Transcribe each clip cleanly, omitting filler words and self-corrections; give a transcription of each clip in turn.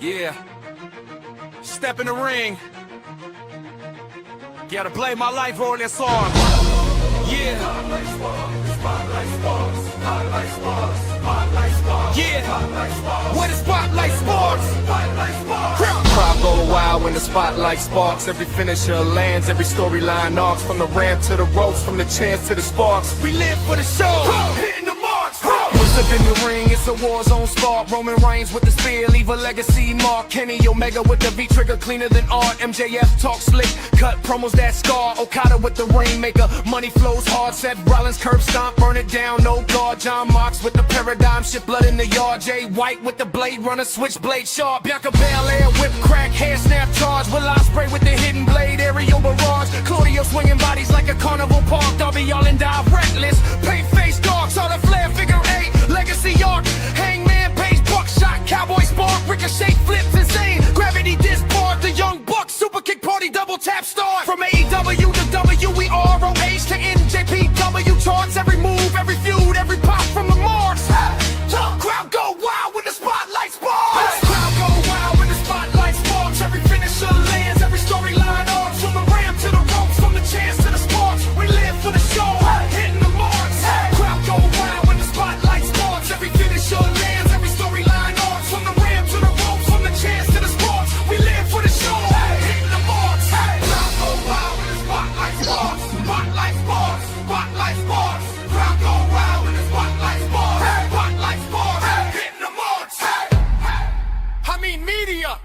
Yeah. Step in the ring. Gotta play my life on this song. Yeah. Yeah. What is Spotlight Sports? Crowd go wild when the spotlight sparks. Every finisher lands, every storyline arcs. From the ramp to the ropes, from the chance to the sparks. We live for the show. Hitting the marks. Step in the ring, it's a war zone spark. Roman Reigns with the spear, leave a legacy mark. Kenny Omega with the V-trigger, cleaner than art. MJF talk slick, cut promos that scar. Okada with the rainmaker, money flows hard. Seth Rollins curb stomp, burn it down, no guard. John Mox with the paradigm, shit blood in the yard. Jay White with the blade runner, switchblade sharp. Bianca Belair, whip crack, hair snap charge. Will Ospreay with the hidden blade, aerial barrage. Claudio swinging bodies like a carnival park. Darby Allin direct list, paint face dogs. All the flair figure eight. Legacy arc, Hangman Page, buckshot, cowboy spark, ricochet flips insane, gravity disc bar, the young bucks, super kick party, double tap start. From AEW to WEROH to NJPW charts, every move, every feud, every pop from the marks. Crowd go wild when the spotlight sparks. Crowd go wild when the spotlight sparks. Every finisher lands, every storyline arcs. From the ramp to the ropes, from the chance to the sparks. We live for the show, hitting the marks. Crowd go wild when the spotlight sparks. Every finisher lands, every storyline arcs. From the ramp to the ropes, from the chance to the sparks. We live for the show, hitting the marks. Crowd go wild when the spotlight sparks. Spotlight sparks, spotlight sparks. Crowd go wild when the spotlight sparks. Spotlight sparks, hitting the marks. I mean media.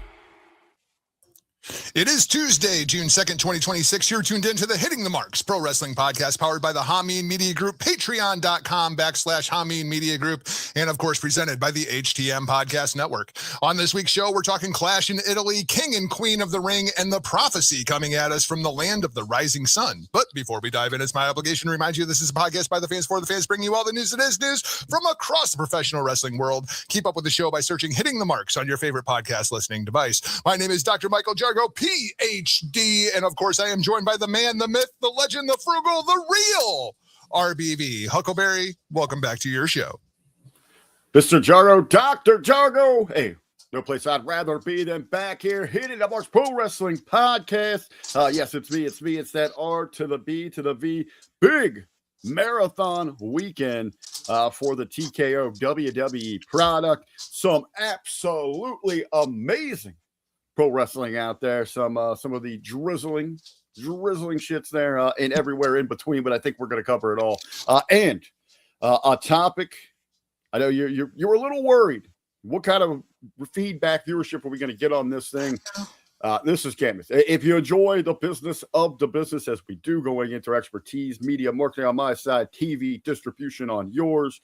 It is Tuesday, June 2nd, 2026. You're tuned into the Hitting the Marks Pro Wrestling Podcast, powered by the Hameen Media Group, patreon.com/Hameen Media Group, and of course, presented by the HTM Podcast Network. On this week's show, we're talking Clash in Italy, King and Queen of the Ring, and the prophecy coming at us from the land of the rising sun. But before we dive in, it's my obligation to remind you this is a podcast by the fans for the fans, bringing you all the news that is news from across the professional wrestling world. Keep up with the show by searching Hitting the Marks on your favorite podcast listening device. My name is Dr. Michael Jargo, PhD, and of course, I am joined by the man, the myth, the legend, the frugal, the real RBV. Huckleberry, welcome back to your show. Mr. Jargo, Dr. Jargo. Hey, no place I'd rather be than back here, Hitting the Marks Pro Wrestling Podcast. Yes, it's me. It's that R to the B to the V. Big marathon weekend for the TKO WWE product. Some absolutely amazing pro wrestling out there. Some of the drizzling shits there and everywhere in between, but I think we're going to cover it all. And a topic, I know you were a little worried. What kind of feedback, viewership are we going to get on this thing? This is Candace. If you enjoy the business of the business, as we do, going into expertise, media, marketing on my side, TV, distribution on yours,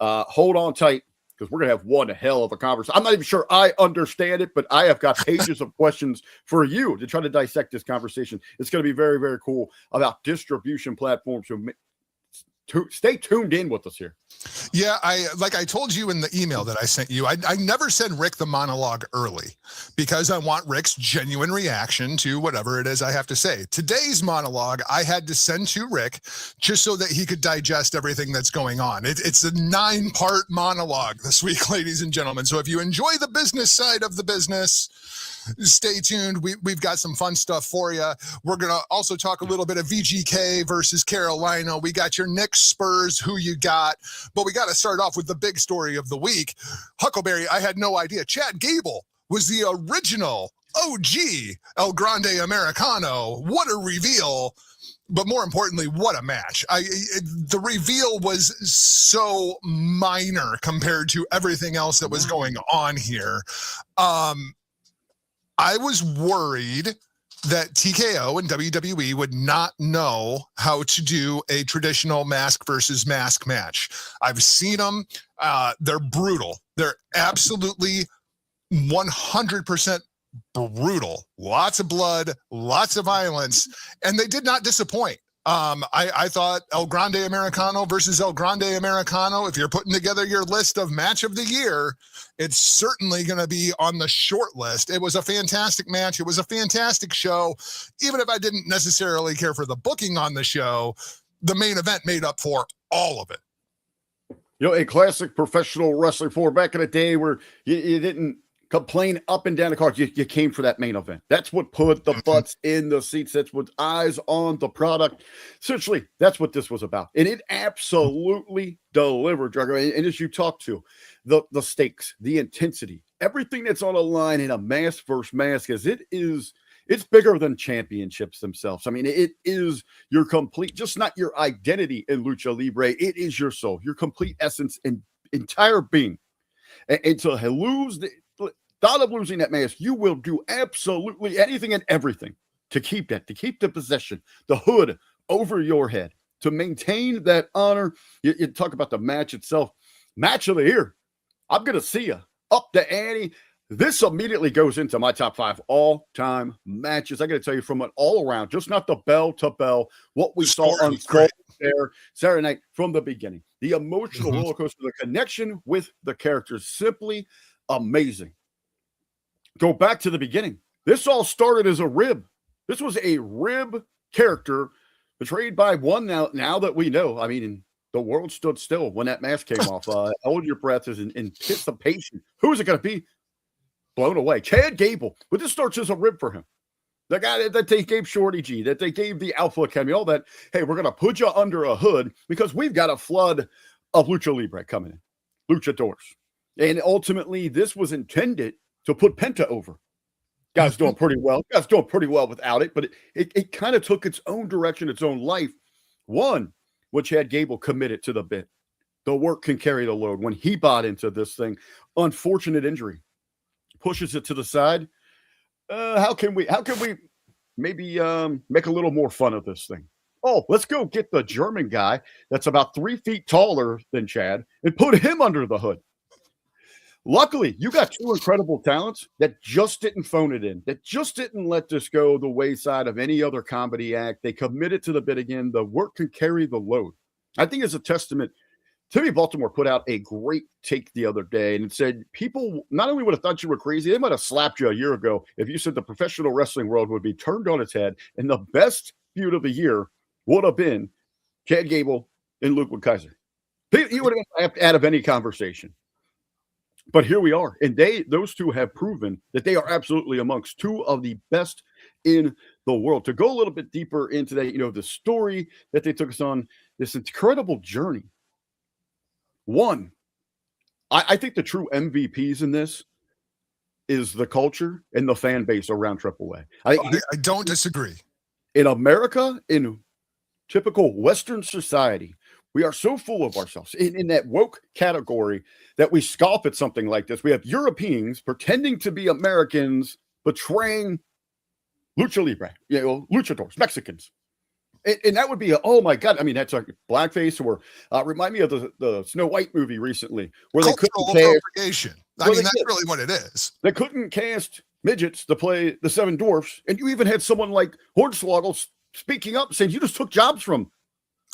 hold on tight, because we're going to have one hell of a conversation. I'm not even sure I understand it, but I have got pages of questions for you to try to dissect this conversation. It's going to be very, very cool about distribution platforms. So stay tuned in with us here. Yeah, I told you in the email that I sent you, I never send Rick the monologue early because I want Rick's genuine reaction to whatever it is I have to say. Today's monologue I had to send to Rick just so that he could digest everything that's going on. It's a 9-part monologue this week, ladies and gentlemen. So if you enjoy the business side of the business, stay tuned. We've got some fun stuff for you. We're going to also talk a little bit of VGK versus Carolina. We got your Knicks, Spurs, who you got. But we got to start off with the big story of the week. Huckleberry, I had no idea. Chad Gable was the original OG El Grande Americano. What a reveal. But more importantly, what a match. The reveal was so minor compared to everything else that was going on here. I was worried that TKO and WWE would not know how to do a traditional mask versus mask match. I've seen them. They're brutal. They're absolutely 100% brutal. Lots of blood, lots of violence, and they did not disappoint. I thought El Grande Americano versus El Grande Americano, if you're putting together your list of match of the year, it's certainly going to be on the short list. It was a fantastic match. It was a fantastic show. Even if I didn't necessarily care for the booking on the show, the main event made up for all of it. You know, a classic professional wrestling form back in the day where you didn't complain up and down the card. You came for that main event. That's what put the butts in the seats. That's what eyes on the product. Essentially, that's what this was about. And it absolutely delivered, Drago. And as you talk to the stakes, the intensity, everything that's on a line in a mask versus mask, it's bigger than championships themselves. I mean, it is your complete, just not your identity in Lucha Libre. It is your soul, your complete essence and entire being. And to lose thought of losing that mask, you will do absolutely anything and everything to keep the possession, the hood over your head, to maintain that honor. You talk about the match itself, match of the year. I'm going to see you up the ante. This immediately goes into my top 5 all-time matches. I got to tell you, from an all-around, just not the bell to bell, what we saw unfold there Saturday night from the beginning. The emotional roller coaster, the connection with the characters, simply amazing. Go back to the beginning. This all started as a rib. This was a rib character betrayed by one now that we know. I mean, the world stood still when that mask came off. Hold your breath as in anticipation. Who is it going to be? Blown away. Chad Gable. But this starts as a rib for him. The guy that they gave Shorty G, that they gave the Alpha Academy, all that. Hey, we're going to put you under a hood because we've got a flood of Lucha Libre coming in. Luchadors. And ultimately, this was intended to put Penta over. Guys doing pretty well. Guys doing pretty well without it, but it kind of took its own direction, its own life. One, when Chad Gable committed to the bit. The work can carry the load. When he bought into this thing, unfortunate injury. Pushes it to the side. How can we maybe make a little more fun of this thing? Oh, let's go get the German guy that's about 3 feet taller than Chad and put him under the hood. Luckily, you got 2 incredible talents that just didn't phone it in, that just didn't let this go the wayside of any other comedy act. They committed to the bit again. The work can carry the load. I think it's a testament. Timmy Baltimore put out a great take the other day and said people not only would have thought you were crazy, they might have slapped you a year ago if you said the professional wrestling world would be turned on its head and the best feud of the year would have been Chad Gable and Ludwig Kaiser. He would have been out of any conversation. But here we are. And those two have proven that they are absolutely amongst 2 of the best in the world. To go a little bit deeper into that, the story that they took us on, this incredible journey. One, I think the true MVPs in this is the culture and the fan base around AAA. I don't disagree. In America, in typical Western society, we are so full of ourselves in that woke category that we scoff at something like this. We have Europeans pretending to be Americans, betraying Lucha Libre, luchadors, Mexicans. And that would be, oh my God. I mean, that's like blackface, or remind me of the Snow White movie recently where cultural appropriation. I mean, that's really what it is. They couldn't cast midgets to play the 7 dwarfs. And you even had someone like Hornswoggle speaking up saying, you just took jobs from,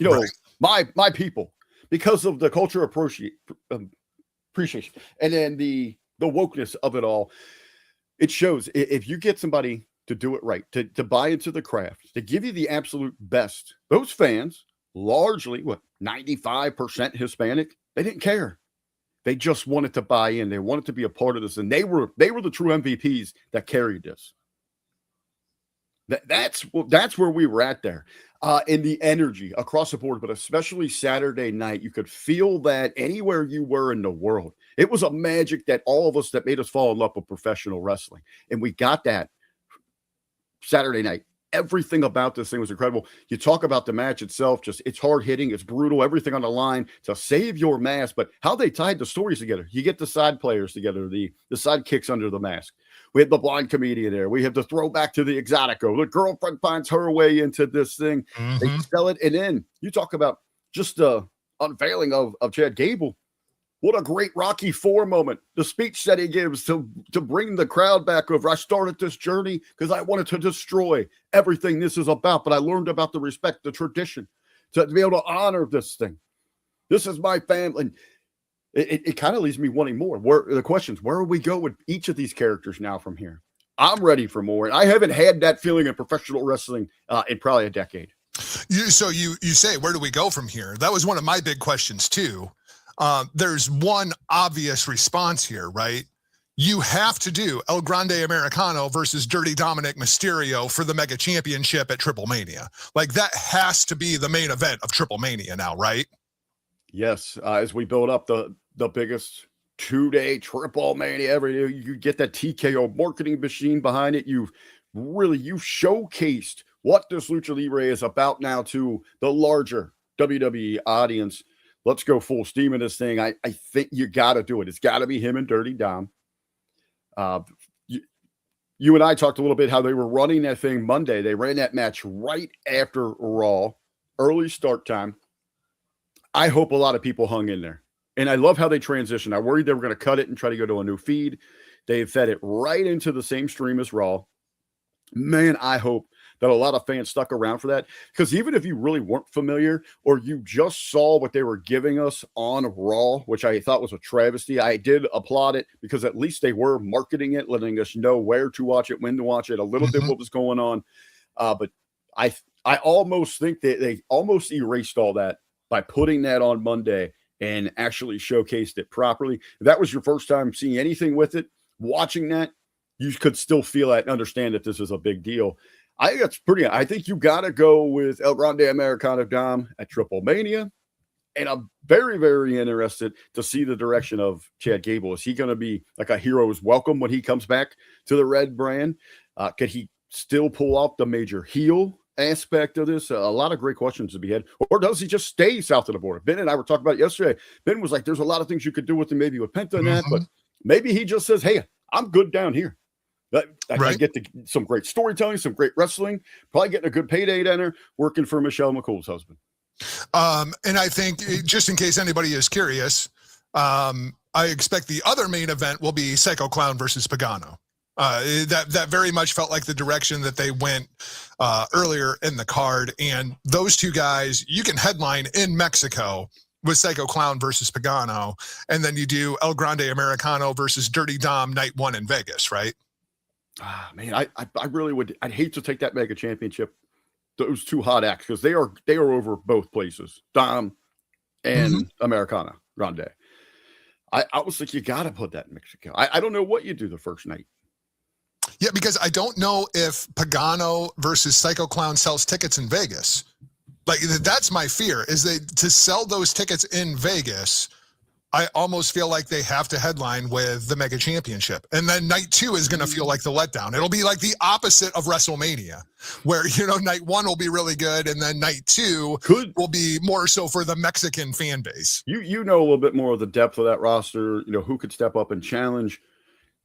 right. my people, because of the culture appreciation. And then the wokeness of it all. It shows if you get somebody to do it right, to buy into the craft, to give you the absolute best. Those fans, largely, 95% Hispanic, they didn't care. They just wanted to buy in. They wanted to be a part of this. And they were the true MVPs that carried this. That's where we were at there. In the energy across the board, but especially Saturday night, you could feel that anywhere you were in the world. It was a magic that all of us that made us fall in love with professional wrestling. And we got that Saturday night. Everything about this thing was incredible. You talk about the match itself, just it's hard hitting, it's brutal, everything on the line to save your mask, but how they tied the stories together. You get the side players together, the side kicks under the mask. We had the blind comedian there. We have the throwback to the Exotico. The girlfriend finds her way into this thing. They sell it. And then you talk about just the unveiling of Chad Gable. What a great Rocky IV moment. The speech that he gives to bring the crowd back over. I started this journey because I wanted to destroy everything this is about, but I learned about the respect, the tradition, to be able to honor this thing. This is my family. And it kind of leaves me wanting more. The questions, where will we go with each of these characters now from here? I'm ready for more. And I haven't had that feeling in professional wrestling in probably a decade. You say, where do we go from here? That was one of my big questions too. There's one obvious response here, right? you have to do El Grande Americano versus Dirty Dominic Mysterio for the Mega Championship at Triple Mania. Like, that has to be the main event of Triple Mania now, right? Yes, as we build up the biggest 2-day Triple Mania ever, you get that TKO marketing machine behind it. You've showcased what this Lucha Libre is about now to the larger WWE audience. Let's go full steam in this thing. I think you got to do it. It's got to be him and Dirty Dom. You and I talked a little bit how they were running that thing Monday. They ran that match right after Raw, early start time. I hope a lot of people hung in there. And I love how they transitioned. I worried they were going to cut it and try to go to a new feed. They fed it right into the same stream as Raw. Man, I hope that a lot of fans stuck around for that, because even if you really weren't familiar or you just saw what they were giving us on Raw, which I thought was a travesty, I did applaud it because at least they were marketing it, letting us know where to watch it, when to watch it, a little bit what was going on. But I almost think that they almost erased all that by putting that on Monday and actually showcased it properly. If that was your first time seeing anything with it, watching that, you could still feel that and understand that this is a big deal. I think that's pretty. I think you got to go with El Grande Americano Dom at Triple Mania. And I'm very, very interested to see the direction of Chad Gable. Is he going to be like a hero's welcome when he comes back to the red brand? Could he still pull off the major heel aspect of this? A lot of great questions to be had. Or does he just stay south of the border? Ben and I were talking about it yesterday. Ben was like, there's a lot of things you could do with him, maybe with Penta and that, but maybe he just says, hey, I'm good down here. I can get to some great storytelling, some great wrestling, probably getting a good payday down there, working for Michelle McCool's husband. And I think, just in case anybody is curious, I expect the other main event will be Psycho Clown versus Pagano. That very much felt like the direction that they went earlier in the card. And those two guys, you can headline in Mexico with Psycho Clown versus Pagano, and then you do El Grande Americano versus Dirty Dom night one in Vegas, right? Man, I really would. I'd hate to take that mega championship. Those two hot acts, because they are over both places, Dom and Americana Grande. I was like, you got to put that in Mexico. I don't know what you do the first night. Yeah, because I don't know if Pagano versus Psycho Clown sells tickets in Vegas. Like, that's my fear, is to sell those tickets in Vegas. I almost feel like they have to headline with the Mega Championship. And then night two is going to feel like the letdown. It'll be like the opposite of WrestleMania, where, night one will be really good, and then night two will be more so for the Mexican fan base. You know a little bit more of the depth of that roster, who could step up and challenge.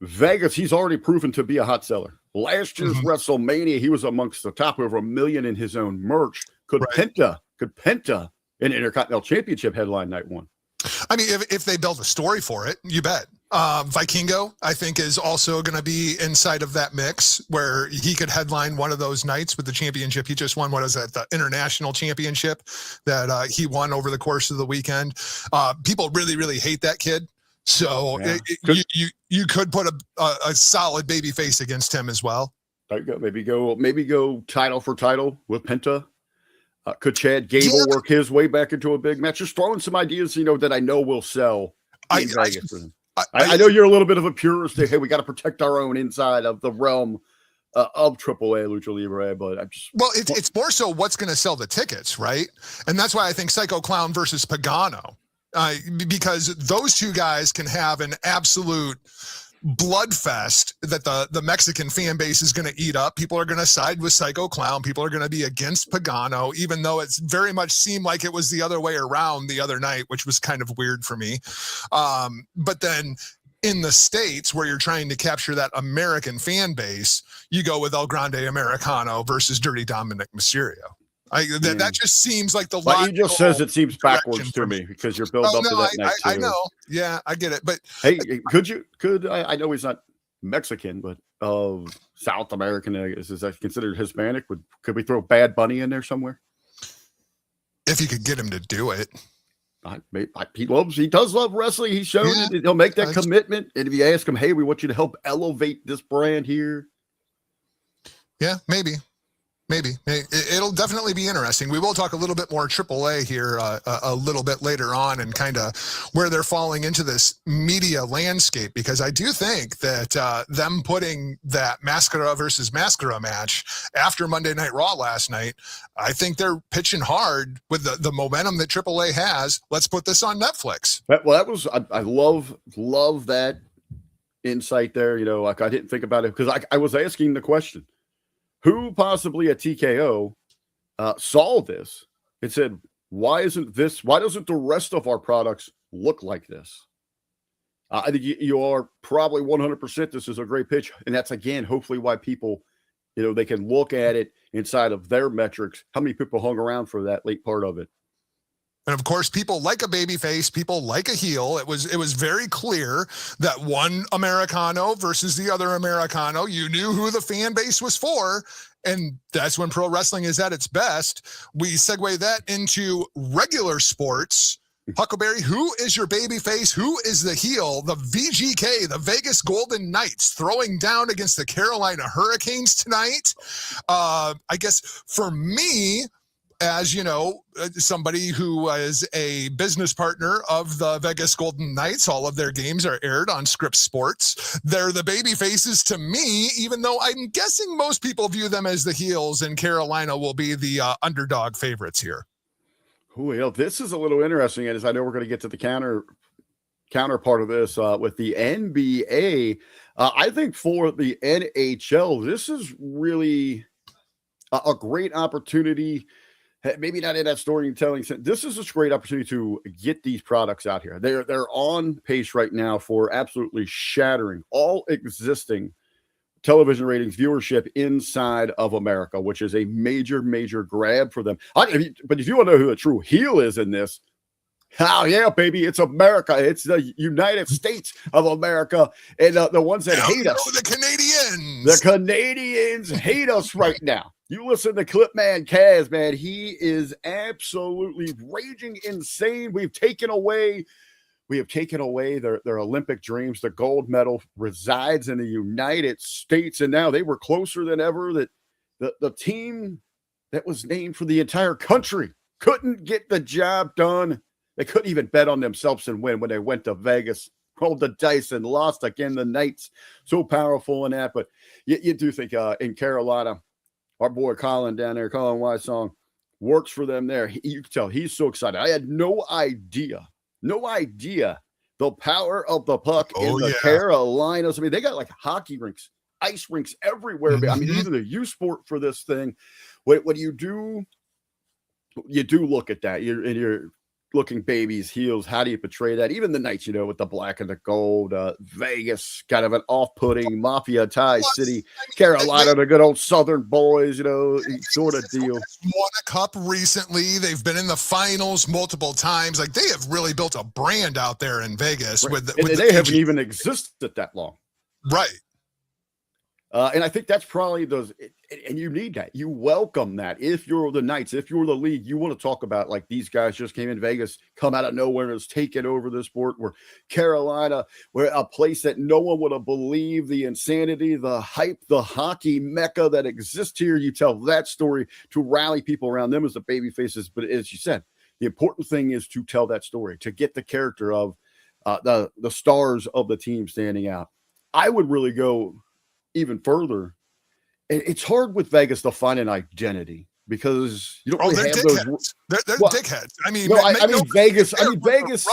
Vegas, he's already proven to be a hot seller. Last year's WrestleMania, he was amongst the top, over 1 million in his own merch. Could Penta an Intercontinental Championship headline night one? I mean, if they build a story for it, you bet. Vikingo, I think, is also going to be inside of that mix, where he could headline one of those nights with the championship. He just won, the International Championship that he won over the course of the weekend. People really, really hate that kid. So you could put a solid baby face against him as well. Maybe go title for title with Penta. Could Chad Gable work his way back into a big match? Just throwing some ideas, that I know will sell in Vegas for them. I know you're a little bit of a purist. Hey, we got to protect our own inside of the realm of AAA Lucha Libre, but it's more so what's going to sell the tickets, right? And that's why I think Psycho Clown versus Pagano, because those two guys can have an absolute bloodfest that the Mexican fan base is going to eat up. People are going to side with Psycho Clown. People are going to be against Pagano, even though it's very much seemed like it was the other way around the other night, which was kind of weird for me. But then in the States, where you're trying to capture that American fan base, you go with El Grande Americano versus Dirty Dominic Mysterio. That just seems like the logical. He just says it seems backwards to me because you're built up to that night too. I know. Yeah, I get it. But hey, I know he's not Mexican, but South American, is that considered Hispanic? Could we throw Bad Bunny in there somewhere? If you could get him to do it. He does love wrestling. He's shown it. He'll make that commitment. And if you ask him, hey, we want you to help elevate this brand here. Yeah, maybe. Maybe. It'll definitely be interesting. We will talk a little bit more AAA here a little bit later on, and kind of where they're falling into this media landscape, because I do think that them putting that Mascara versus Mascara match after Monday Night Raw last night, I think they're pitching hard with the momentum that AAA has. Let's put this on Netflix. I love that insight there. Like, I didn't think about it because I was asking the question. Who possibly at TKO saw this and said, why doesn't the rest of our products look like this? I think you are probably 100%. This is a great pitch. And that's, again, hopefully why people, they can look at it inside of their metrics. How many people hung around for that late part of it? And of course, people like a babyface, people like a heel. It was very clear that one Americano versus the other Americano, you knew who the fan base was for. And that's when pro wrestling is at its best. We segue that into regular sports. Huckleberry, who is your babyface? Who is the heel? The VGK, the Vegas Golden Knights, throwing down against the Carolina Hurricanes tonight. I guess for me, as you know, somebody who is a business partner of the Vegas Golden Knights, all of their games are aired on Scripps Sports. They're the baby faces to me, even though I'm guessing most people view them as the heels, and Carolina will be the underdog favorites here. Well, this is a little interesting, and as I know we're going to get to the counterpart of this with the NBA. I think for the NHL, this is really a great opportunity. Maybe not in that storytelling sense. This is a great opportunity to get these products out here. They're on pace right now for absolutely shattering all existing television ratings, viewership inside of America, which is a major, major grab for them. But if you want to know who the true heel is in this, oh yeah, baby, it's America. It's the United States of America, and the ones that hate us, the Canadians. The Canadians hate us right now. You listen to Clipman Kaz, man. He is absolutely raging insane. We have taken away their Olympic dreams. The gold medal resides in the United States, and now they were closer than ever. That the team that was named for the entire country couldn't get the job done. They couldn't even bet on themselves and win when they went to Vegas, rolled the dice and lost again. The Knights, so powerful in that. But you do think in Carolina, our boy Colin down there, Colin Wysong, works for them there. You can tell he's so excited. I had no idea the power of the puck in the Carolinas. I mean, they got like hockey rinks, ice rinks everywhere. I mean, even the U sport for this thing. When you do look at that, you're looking babies, heels. How do you portray that? Even the Knights, with the black and the gold, Vegas, kind of an off-putting mafia tie city, Carolina, the good old Southern boys, sort of deal. Won a cup recently. They've been in the finals multiple times. Like, they have really built a brand out there in Vegas. Right. They haven't even existed that long. Right. And I think that's probably and you need that. You welcome that. If you're the Knights, if you're the league, you want to talk about, like, these guys just came in Vegas, come out of nowhere and has taken over the sport. Where Carolina, where a place that no one would have believed, the insanity, the hype, the hockey mecca that exists here. You tell that story to rally people around them as the baby faces. But as you said, the important thing is to tell that story, to get the character of the stars of the team standing out. I would really go even further. It's hard with Vegas to find an identity because you don't really have dickheads. those. They're dickheads. I mean, Vegas. Vegas.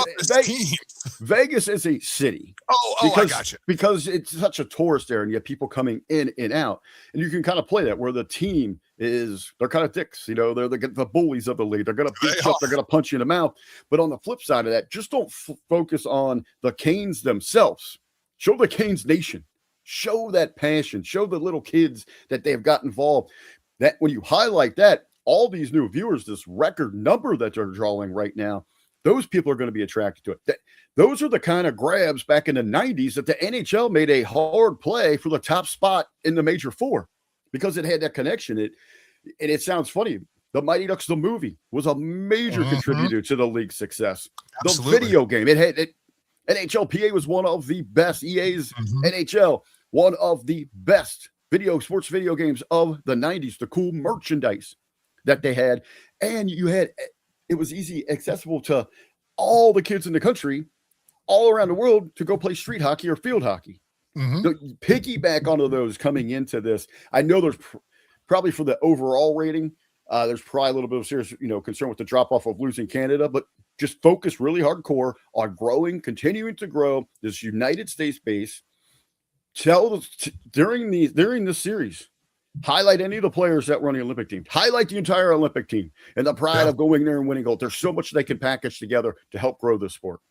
Vegas is a city. I got you. Because it's such a tourist area, and you have people coming in and out, and you can kind of play that where the team they're kind of dicks. They're the bullies of the league. They're going to beat you up. They're going to punch you in the mouth. But on the flip side of that, just don't focus on the Canes themselves. Show the Canes Nation. Show that passion. Show the little kids that they've got involved. That when you highlight that, all these new viewers, this record number that they're drawing right now, those people are going to be attracted to it. Those are the kind of grabs back in the 90s that the NHL made a hard play for the top spot in the Major Four because it had that connection. And it sounds funny. The Mighty Ducks, the movie, was a major contributor to the league's success. Absolutely. The video game, NHLPA was one of the best. EA's NHL, one of the best sports video games of the 90s, the cool merchandise that they had. And it was easy, accessible to all the kids in the country, all around the world, to go play street hockey or field hockey. So piggyback onto those coming into this. I know there's probably for the overall rating, there's probably a little bit of serious, concern with the drop off of losing Canada, but just focus really hardcore on continuing to grow this United States base. During this series, highlight any of the players that were on the Olympic team. Highlight the entire Olympic team and the pride of going there and winning gold. There's so much they can package together to help grow this sport.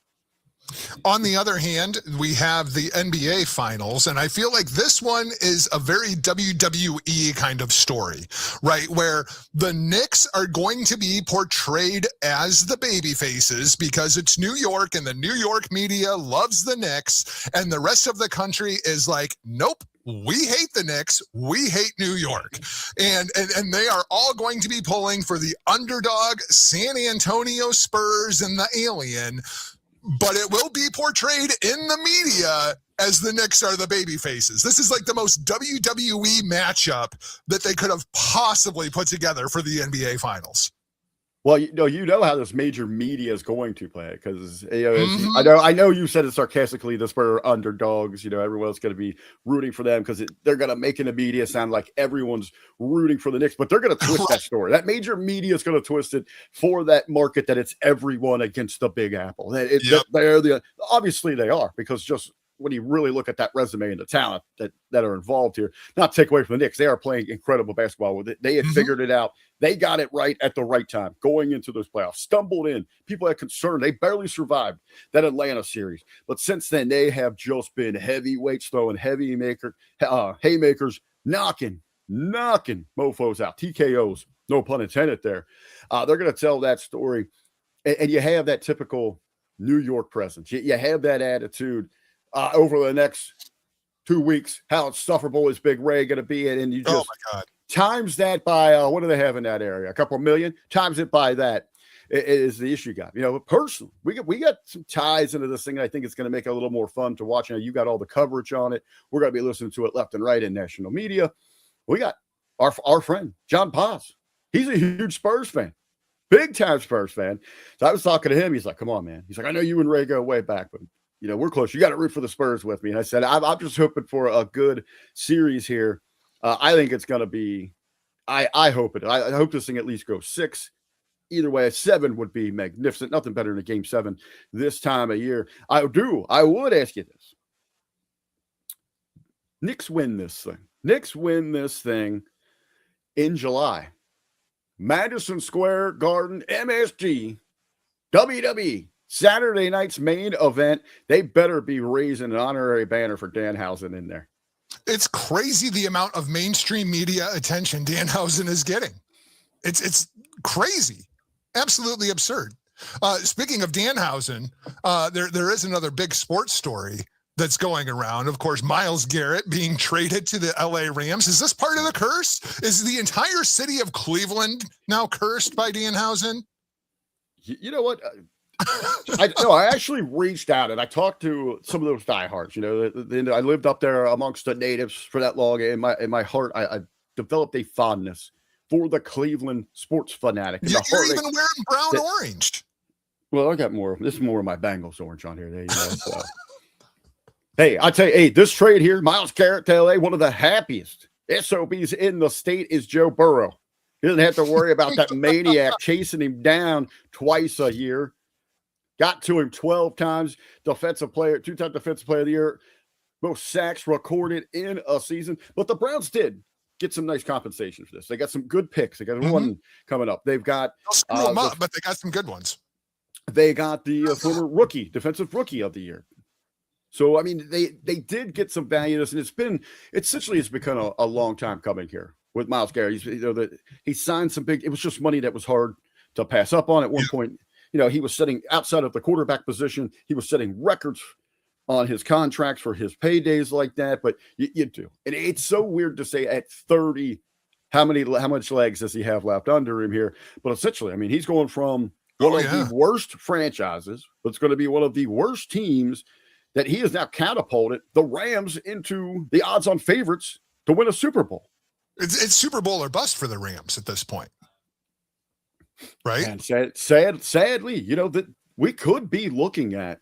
On the other hand, we have the NBA finals, and I feel like this one is a very WWE kind of story, right? Where the Knicks are going to be portrayed as the baby faces because it's New York and the New York media loves the Knicks, and the rest of the country is like, nope. We hate the Knicks. We hate New York. And they are all going to be pulling for the underdog San Antonio Spurs and the alien. But it will be portrayed in the media as the Knicks are the baby faces. This is like the most WWE matchup that they could have possibly put together for the NBA Finals. Well, you know how this major media is going to play it because I know you said it sarcastically. The Spurs are underdogs. Everyone's going to be rooting for them because they're going to make in the media sound like everyone's rooting for the Knicks. But they're going to twist that story. That major media is going to twist it for that market that it's everyone against the Big Apple. Obviously they are, because just when you really look at that resume and the talent that are involved here, not take away from the Knicks, they are playing incredible basketball with it. They had figured it out. They got it right at the right time going into those playoffs. Stumbled in. People had concern. They barely survived that Atlanta series. But since then, they have just been heavyweights throwing haymakers, knocking mofos out. TKOs, no pun intended there. They're going to tell that story. And you have that typical New York presence. You have that attitude. Over the next 2 weeks, how insufferable is Big Ray going to be? And you just times that by, what do they have in that area? A couple million? Times it by that is the issue got. Personally, we got some ties into this thing. I think it's going to make it a little more fun to watch. You got all the coverage on it. We're going to be listening to it left and right in national media. We got our friend, John Paz. He's a huge Spurs fan. Big time Spurs fan. So I was talking to him. He's like, come on, man. He's like, I know you and Ray go way back, but we're close. You got to root for the Spurs with me. And I said, I'm just hoping for a good series here. I think it's going to be, I hope it. I hope this thing at least goes 6. Either way, a 7 would be magnificent. Nothing better than a game 7 this time of year. I would ask you this. Knicks win this thing in July. Madison Square Garden, MSG, WWE. Saturday night's main event. They better be raising an honorary banner for Danhausen in there. It's crazy the amount of mainstream media attention Danhausen is getting. It's crazy. Absolutely absurd. Speaking of Danhausen, there is another big sports story that's going around. Of course, Myles Garrett being traded to the LA Rams. Is this part of the curse? Is the entire city of Cleveland now cursed by Danhausen? You know what? I actually reached out and I talked to some of those diehards. I lived up there amongst the natives for that long. In my heart, I developed a fondness for the Cleveland sports fanatic. You're even wearing brown orange. Well, I got more. This is more of my Bengals orange on here. There you go. So. Hey, I tell you, this trade here, Myles Garrett to LA, one of the happiest SOBs in the state is Joe Burrow. He doesn't have to worry about that maniac chasing him down twice a year. Got to him 12 times, 2-time defensive player of the year, most sacks recorded in a season. But the Browns did get some nice compensation for this. They got some good picks. They got one coming up. They've got but they got some good ones. They got the former defensive rookie of the year. So I mean, they did get some value in this, and it's become a long time coming here with Myles Garrett. He signed some big. It was just money that was hard to pass up on at one point. He was setting outside of the quarterback position. He was setting records on his contracts for his paydays like that. But you do. And it's so weird to say at 30, how much legs does he have left under him here? But essentially, I mean, he's going from one of the worst franchises, but it's going to be one of the worst teams that he has now catapulted the Rams into the odds-on favorites to win a Super Bowl. It's Super Bowl or bust for the Rams at this point, right? And sadly, that we could be looking at.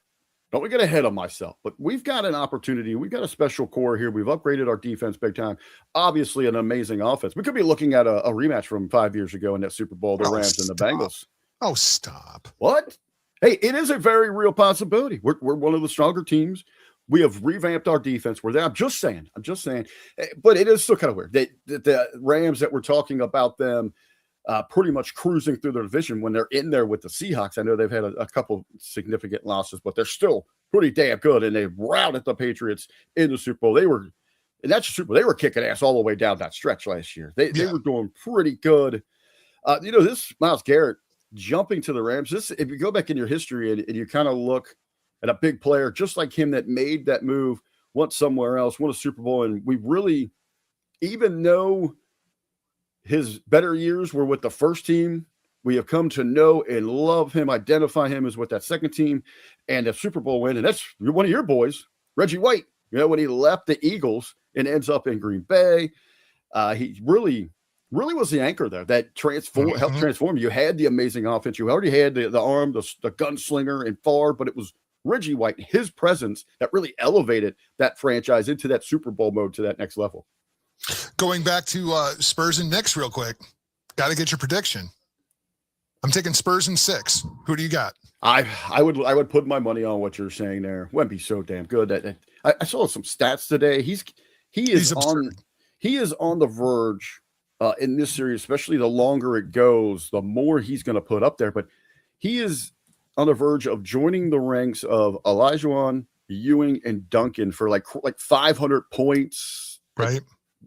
Don't we get ahead of myself, but we've got an opportunity. We've got a special core here. We've upgraded our defense big time. Obviously, an amazing offense. We could be looking at a rematch from 5 years ago in that Super Bowl, the Rams and the Bengals. Oh, stop. What? Hey, it is a very real possibility. We're one of the stronger teams. We have revamped our defense. We're there. I'm just saying. But it is still kind of weird. The Rams that we're talking about them pretty much cruising through their division when they're in there with the Seahawks. I know they've had a couple significant losses, but they're still pretty damn good. And they routed the Patriots in the Super Bowl. They were kicking ass all the way down that stretch last year. They were doing pretty good. This Myles Garrett jumping to the Rams. If you go back in your history and you kind of look at a big player just like him that made that move, went somewhere else, won a Super Bowl, and we really, even though his better years were with the first team, we have come to know and love him, identify him as with that second team and a Super Bowl win. And that's one of your boys, Reggie White. When he left the Eagles and ends up in Green Bay, he really was the anchor there that helped transform. You had the amazing offense. You already had the arm, the gunslinger and Favre, but it was Reggie White, his presence that really elevated that franchise into that Super Bowl mode to that next level. Going back to Spurs and Knicks real quick. Got to get your prediction. I'm taking Spurs in 6. Who do you got? I would put my money on what you're saying there. Wouldn't be so damn good. I saw some stats today. He is on the verge in this series, especially the longer it goes, the more he's going to put up there. But he is on the verge of joining the ranks of Olajuwon, Ewing, and Duncan for like 500 points, right?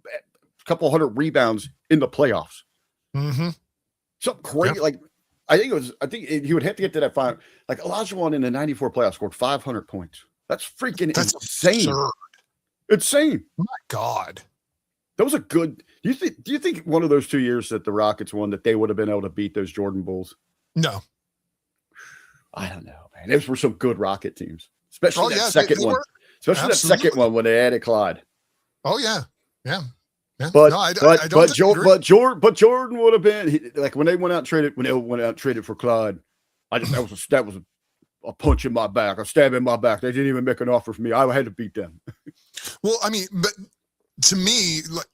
A couple hundred rebounds in the playoffs. Mm-hmm. Something crazy. Yeah. Like I think he would have to get to that final. Like Olajuwon in the 94 playoffs scored 500 points. That's insane. Absurd. Insane. My God. That was a good. Do you think one of those 2 years that the Rockets won that they would have been able to beat those Jordan Bulls? No. I don't know, man. Those were some good Rocket teams, especially that second one. Especially Absolutely. that second one when they added Clyde. Oh yeah. But no, I don't Jordan would have been like when they went out and traded for Clyde. That was a punch in my back, a stab in my back. They didn't even make an offer for me. I had to beat them. Well, I mean, but to me, like,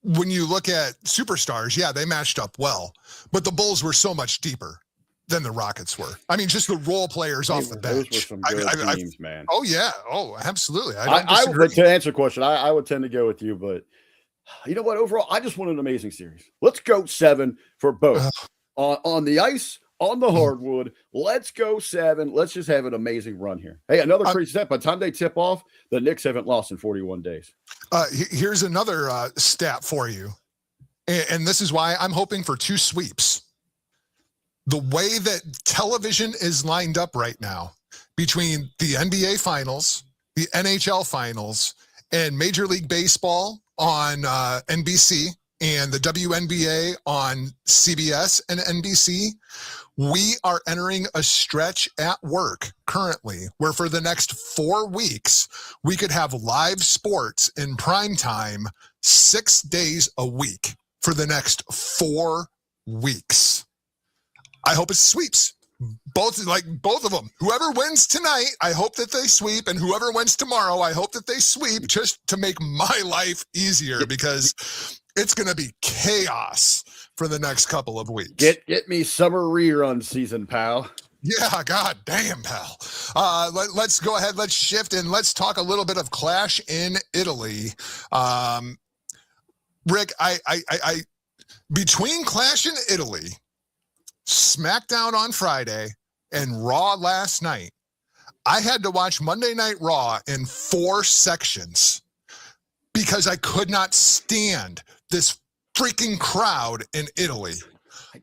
when you look at superstars, yeah, they matched up well, but the Bulls were so much deeper than the Rockets were. I mean, just the role players off the bench. Those were some good teams, man. Oh yeah. Oh, absolutely. To answer the question, I would tend to go with you, but you know what? Overall, I just want an amazing series. Let's go 7 for both on the ice, on the hardwood. Let's go 7. Let's just have an amazing run here. Hey, another crazy stat. By the time they tip off, the Knicks haven't lost in 41 days. Here's another stat for you. And this is why I'm hoping for 2 sweeps. The way that television is lined up right now between the NBA Finals, the NHL Finals, and Major League Baseball on NBC and the WNBA on CBS and NBC, we are entering a stretch at work currently where for the next 4 weeks, we could have live sports in prime time 6 days a week for the next 4 weeks. I hope it sweeps. Both of them. Whoever wins tonight, I hope that they sweep, and whoever wins tomorrow, I hope that they sweep, just to make my life easier, because it's going to be chaos for the next couple of weeks. Get me summer rerun season, pal. Yeah, god damn, pal. Let's go ahead. Let's shift and let's talk a little bit of Clash in Italy. Rick, I between Clash in Italy, SmackDown on Friday, and Raw last night, I had to watch Monday Night Raw in 4 sections because I could not stand this freaking crowd in Italy.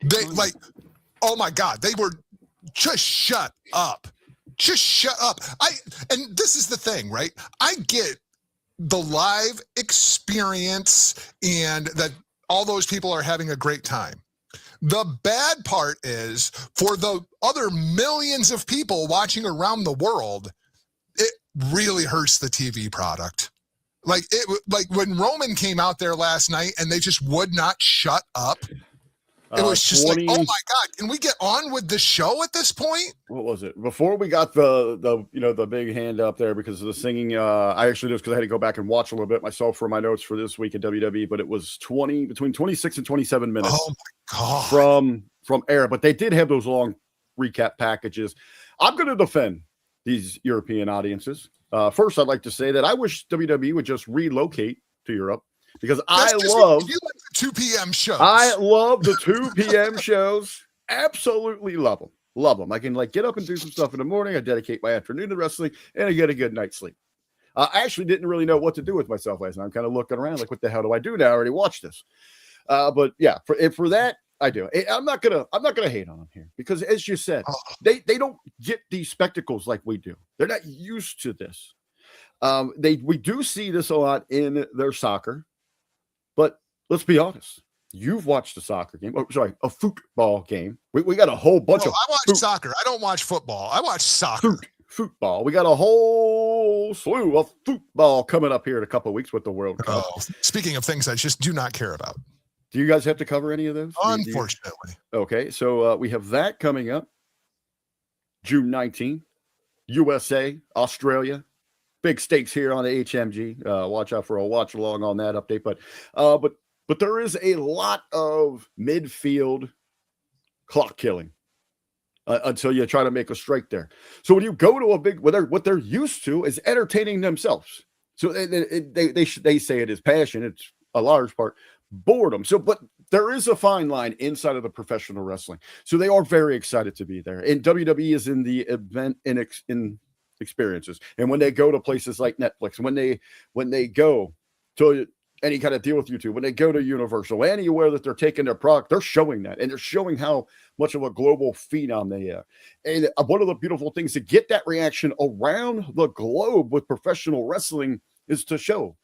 They oh my God, they were just shut up. Just shut up. And this is the thing, right? I get the live experience and that all those people are having a great time. The bad part is for the other millions of people watching around the world, it really hurts the TV product. Like when Roman came out there last night and they just would not shut up. It was just 20, like, oh my God, can we get on with the show at this point? What was it? Before we got the big hand up there because of the singing, I actually just because I had to go back and watch a little bit myself for my notes for this week at WWE, but it was between 26 and 27 minutes. Oh my God. From air, but they did have those long recap packages. I'm going to defend these European audiences. First, I'd like to say that I wish WWE would just relocate to Europe because You like the 2 p.m. shows. I love the 2 p.m. shows. Absolutely love them. Love them. I can get up and do some stuff in the morning. I dedicate my afternoon to wrestling, and I get a good night's sleep. I actually didn't really know what to do with myself last night. I'm kind of looking around like, what the hell do I do now? I already watched this. But yeah, for that, I do. I'm not gonna hate on them here because, as you said, they don't get these spectacles like we do. They're not used to this. We do see this a lot in their soccer. But let's be honest. You've watched a soccer game. A football game. We got a whole bunch of. I watch soccer. I don't watch football. I watch soccer. Football. We got a whole slew of football coming up here in a couple of weeks with the World Cup. Speaking of things I just do not care about. Do you guys have to cover any of those? Unfortunately. Okay, so we have that coming up June 19th. USA, Australia. Big stakes here on the HMG. Watch out for a watch along on that update. But there is a lot of midfield clock killing until you try to make a strike there. So when you go to a big, what they're used to is entertaining themselves. So they say it is passion. It's a large part boredom. So, but there is a fine line inside of the professional wrestling. So they are very excited to be there. And WWE is in the event in experiences. And when they go to places like Netflix, when they go to any kind of deal with YouTube, when they go to Universal, anywhere that they're taking their product, they're showing that. And they're showing how much of a global phenom they are. And one of the beautiful things to get that reaction around the globe with professional wrestling is to show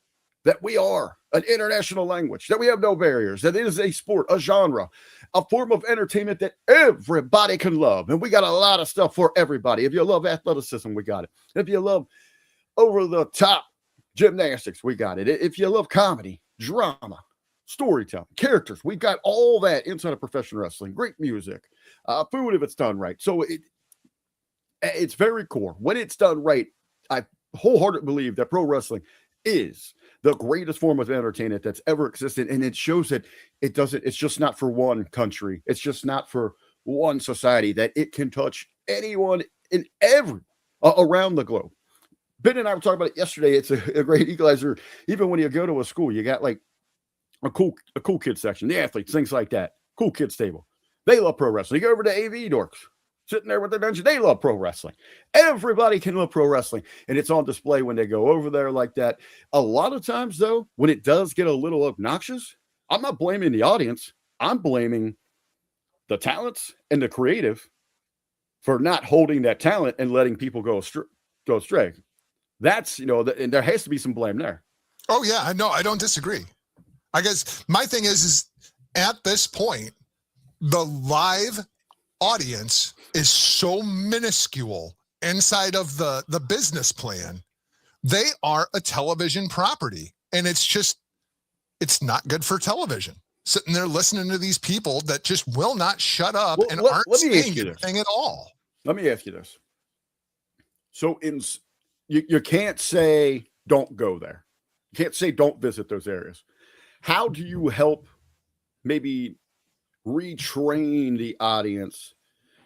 that we are an international language, that we have no barriers, that it is a sport, a genre, a form of entertainment that everybody can love. And we got a lot of stuff for everybody. If you love athleticism, we got it. If you love over-the-top gymnastics, we got it. If you love comedy, drama, storytelling, characters, we got all that inside of professional wrestling. Great music, food if it's done right. So it's very core. When it's done right, I wholeheartedly believe that pro wrestling is the greatest form of entertainment that's ever existed. And it shows that it's just not for one country. It's just not for one society, that it can touch anyone in around the globe. Ben and I were talking about it yesterday. It's a great equalizer. Even when you go to a school, you got like a cool kid section, the athletes, things like that. Cool kids table. They love pro wrestling. You go over to AV dorks, sitting there with their dungeon. They love pro wrestling. Everybody can love pro wrestling. And it's on display when they go over there like that. A lot of times, though, when it does get a little obnoxious, I'm not blaming the audience. I'm blaming the talents and the creative for not holding that talent and letting people go astray. That's, and there has to be some blame there. Oh, yeah. No, I don't disagree. I guess my thing is at this point, the live audience is so minuscule inside of the business plan. They are a television property, and it's not good for television. Sitting there listening to these people that just will not shut up and aren't saying anything at all. Let me ask you this. So you can't say don't go there. You can't say don't visit those areas. How do you help maybe retrain the audience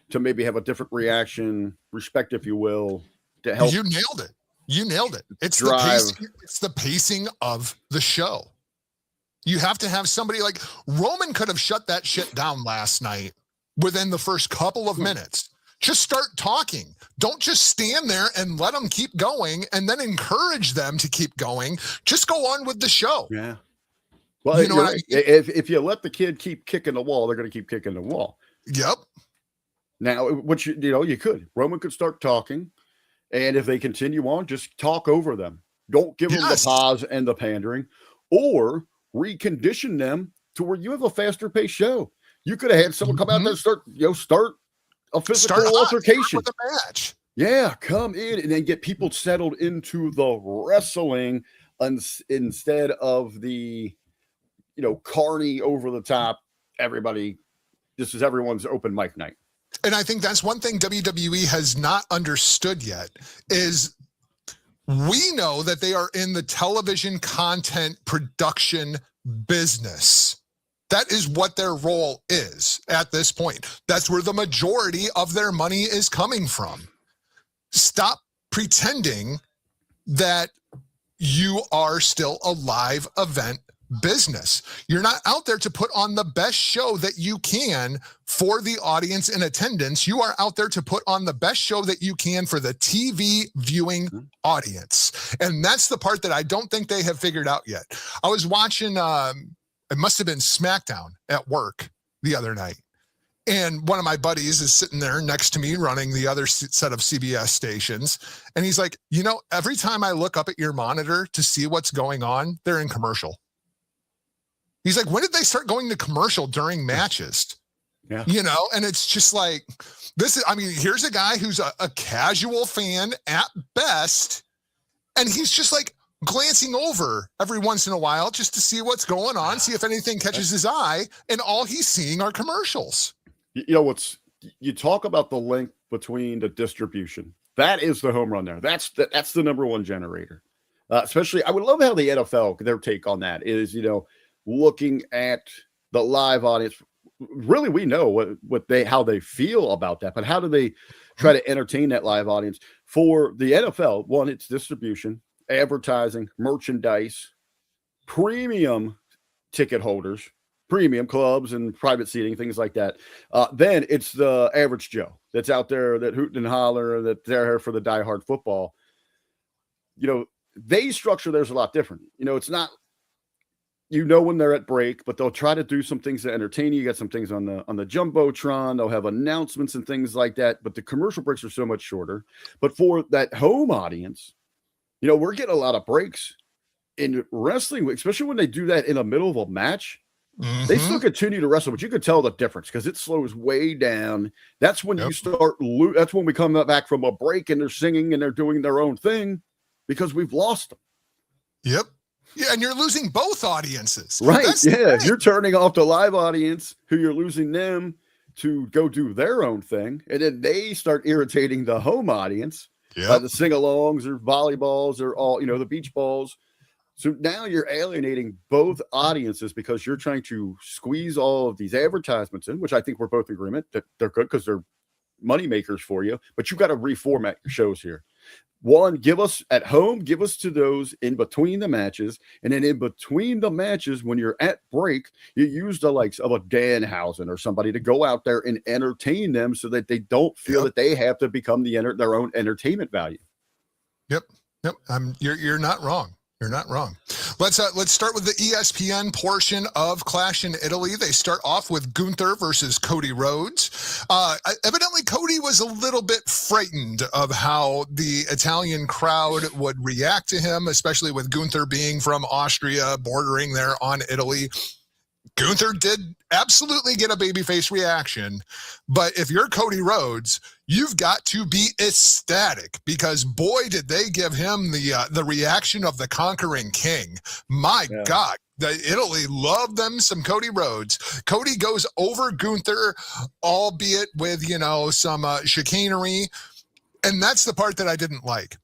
to maybe have a different reaction, respect, if you will, to help? You nailed it. It's the pacing of the show. You have to have somebody like Roman could have shut that shit down last night within the first couple of minutes. Just start talking. Don't just stand there and let them keep going and then encourage them to keep going. Just go on with the show. Yeah. Well, if you let the kid keep kicking the wall, they're going to keep kicking the wall. Yep. Now, you could. Roman could start talking, and if they continue on, just talk over them. Don't give them the pause and the pandering, or recondition them to where you have a faster paced show. You could have had someone come out there and start a physical altercation. With a match. Yeah, come in and then get people settled into the wrestling instead of the, carny over the top, everybody, this is everyone's open mic night. And I think that's one thing WWE has not understood yet is we know that they are in the television content production business. That is what their role is at this point. That's where the majority of their money is coming from. Stop pretending that you are still a live event business. You're not out there to put on the best show that you can for the audience in attendance. You are out there to put on the best show that you can for the TV viewing audience. And that's the part that I don't think they have figured out yet. I was watching, it must have been SmackDown at work the other night. And one of my buddies is sitting there next to me running the other set of CBS stations. And he's like, every time I look up at your monitor to see what's going on, they're in commercial. He's like, when did they start going to commercial during matches? Yeah. And it's just like, here's a guy who's a casual fan at best. And he's just like glancing over every once in a while just to see what's going on, see if anything catches his eye. And all he's seeing are commercials. You talk about the link between the distribution. That is the home run there. That's the number one generator. Especially, I would love how the NFL, their take on that is, looking at the live audience. Really, we know how they feel about that, but how do they try to entertain that live audience? For the NFL, one, it's distribution, advertising, merchandise, premium ticket holders, premium clubs and private seating, things like that. Then it's the average Joe that's out there that hoot and holler, that they're here for the diehard football. They structure theirs a lot different. It's not, when they're at break, but they'll try to do some things to entertain you. You got some things on the Jumbotron. They'll have announcements and things like that, but the commercial breaks are so much shorter. But for that home audience, we're getting a lot of breaks in wrestling, especially when they do that in the middle of a match. Mm-hmm. They still continue to wrestle, but you could tell the difference because it slows way down. That's when you start. That's when we come back from a break and they're singing and they're doing their own thing because we've lost them. Yep. Yeah, and you're losing both audiences. Right. You're turning off the live audience who you're losing them to go do their own thing. And then they start irritating the home audience. The sing-alongs or volleyballs or all, the beach balls. So now you're alienating both audiences because you're trying to squeeze all of these advertisements in, which I think we're both in agreement that they're good because they're money makers for you, but you've got to reformat your shows here. One, give us to those in between the matches. And then in between the matches, when you're at break, you use the likes of a Danhausen or somebody to go out there and entertain them so that they don't feel that they have to become their own entertainment value. Yep. You're not wrong. You're not wrong. Let's start with the ESPN portion of Clash in Italy. They start off with Gunther versus Cody Rhodes. Evidently, Cody was a little bit frightened of how the Italian crowd would react to him, especially with Gunther being from Austria, bordering there on Italy. Gunther did absolutely get a babyface reaction, but if you're Cody Rhodes, you've got to be ecstatic because boy, did they give him the reaction of the conquering king. My God, Italy loved them some Cody Rhodes. Cody goes over Gunther, albeit with, some chicanery. And that's the part that I didn't like.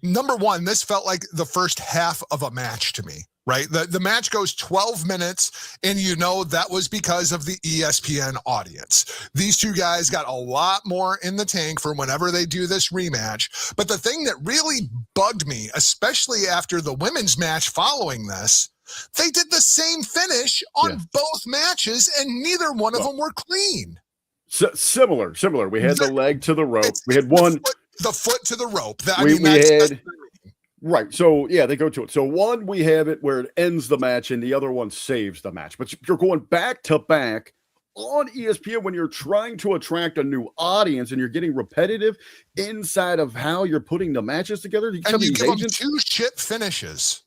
Number one, this felt like the first half of a match to me. Right? The match goes 12 minutes, and that was because of the ESPN audience. These two guys got a lot more in the tank for whenever they do this rematch. But the thing that really bugged me, especially after the women's match following this, they did the same finish on both matches, and neither one of them were clean. Similar. We had the leg to the rope. We had one. The foot to the rope. Right. So, they go to it. So, one, we have it where it ends the match and the other one saves the match. But you're going back to back on ESPN when you're trying to attract a new audience and you're getting repetitive inside of how you're putting the matches together. And you give them two shit finishes.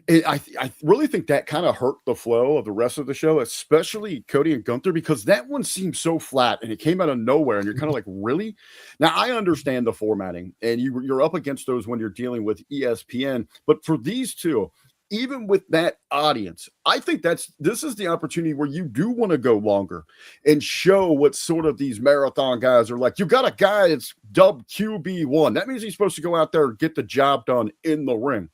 I really think that kind of hurt the flow of the rest of the show, especially Cody and Gunther, because that one seemed so flat and it came out of nowhere. And you're kind of like, really? Now, I understand the formatting and you're up against those when you're dealing with ESPN. But for these two, even with that audience, I think this is the opportunity where you do want to go longer and show what sort of these marathon guys are like. You got a guy that's dubbed QB1. That means he's supposed to go out there and get the job done in the ring.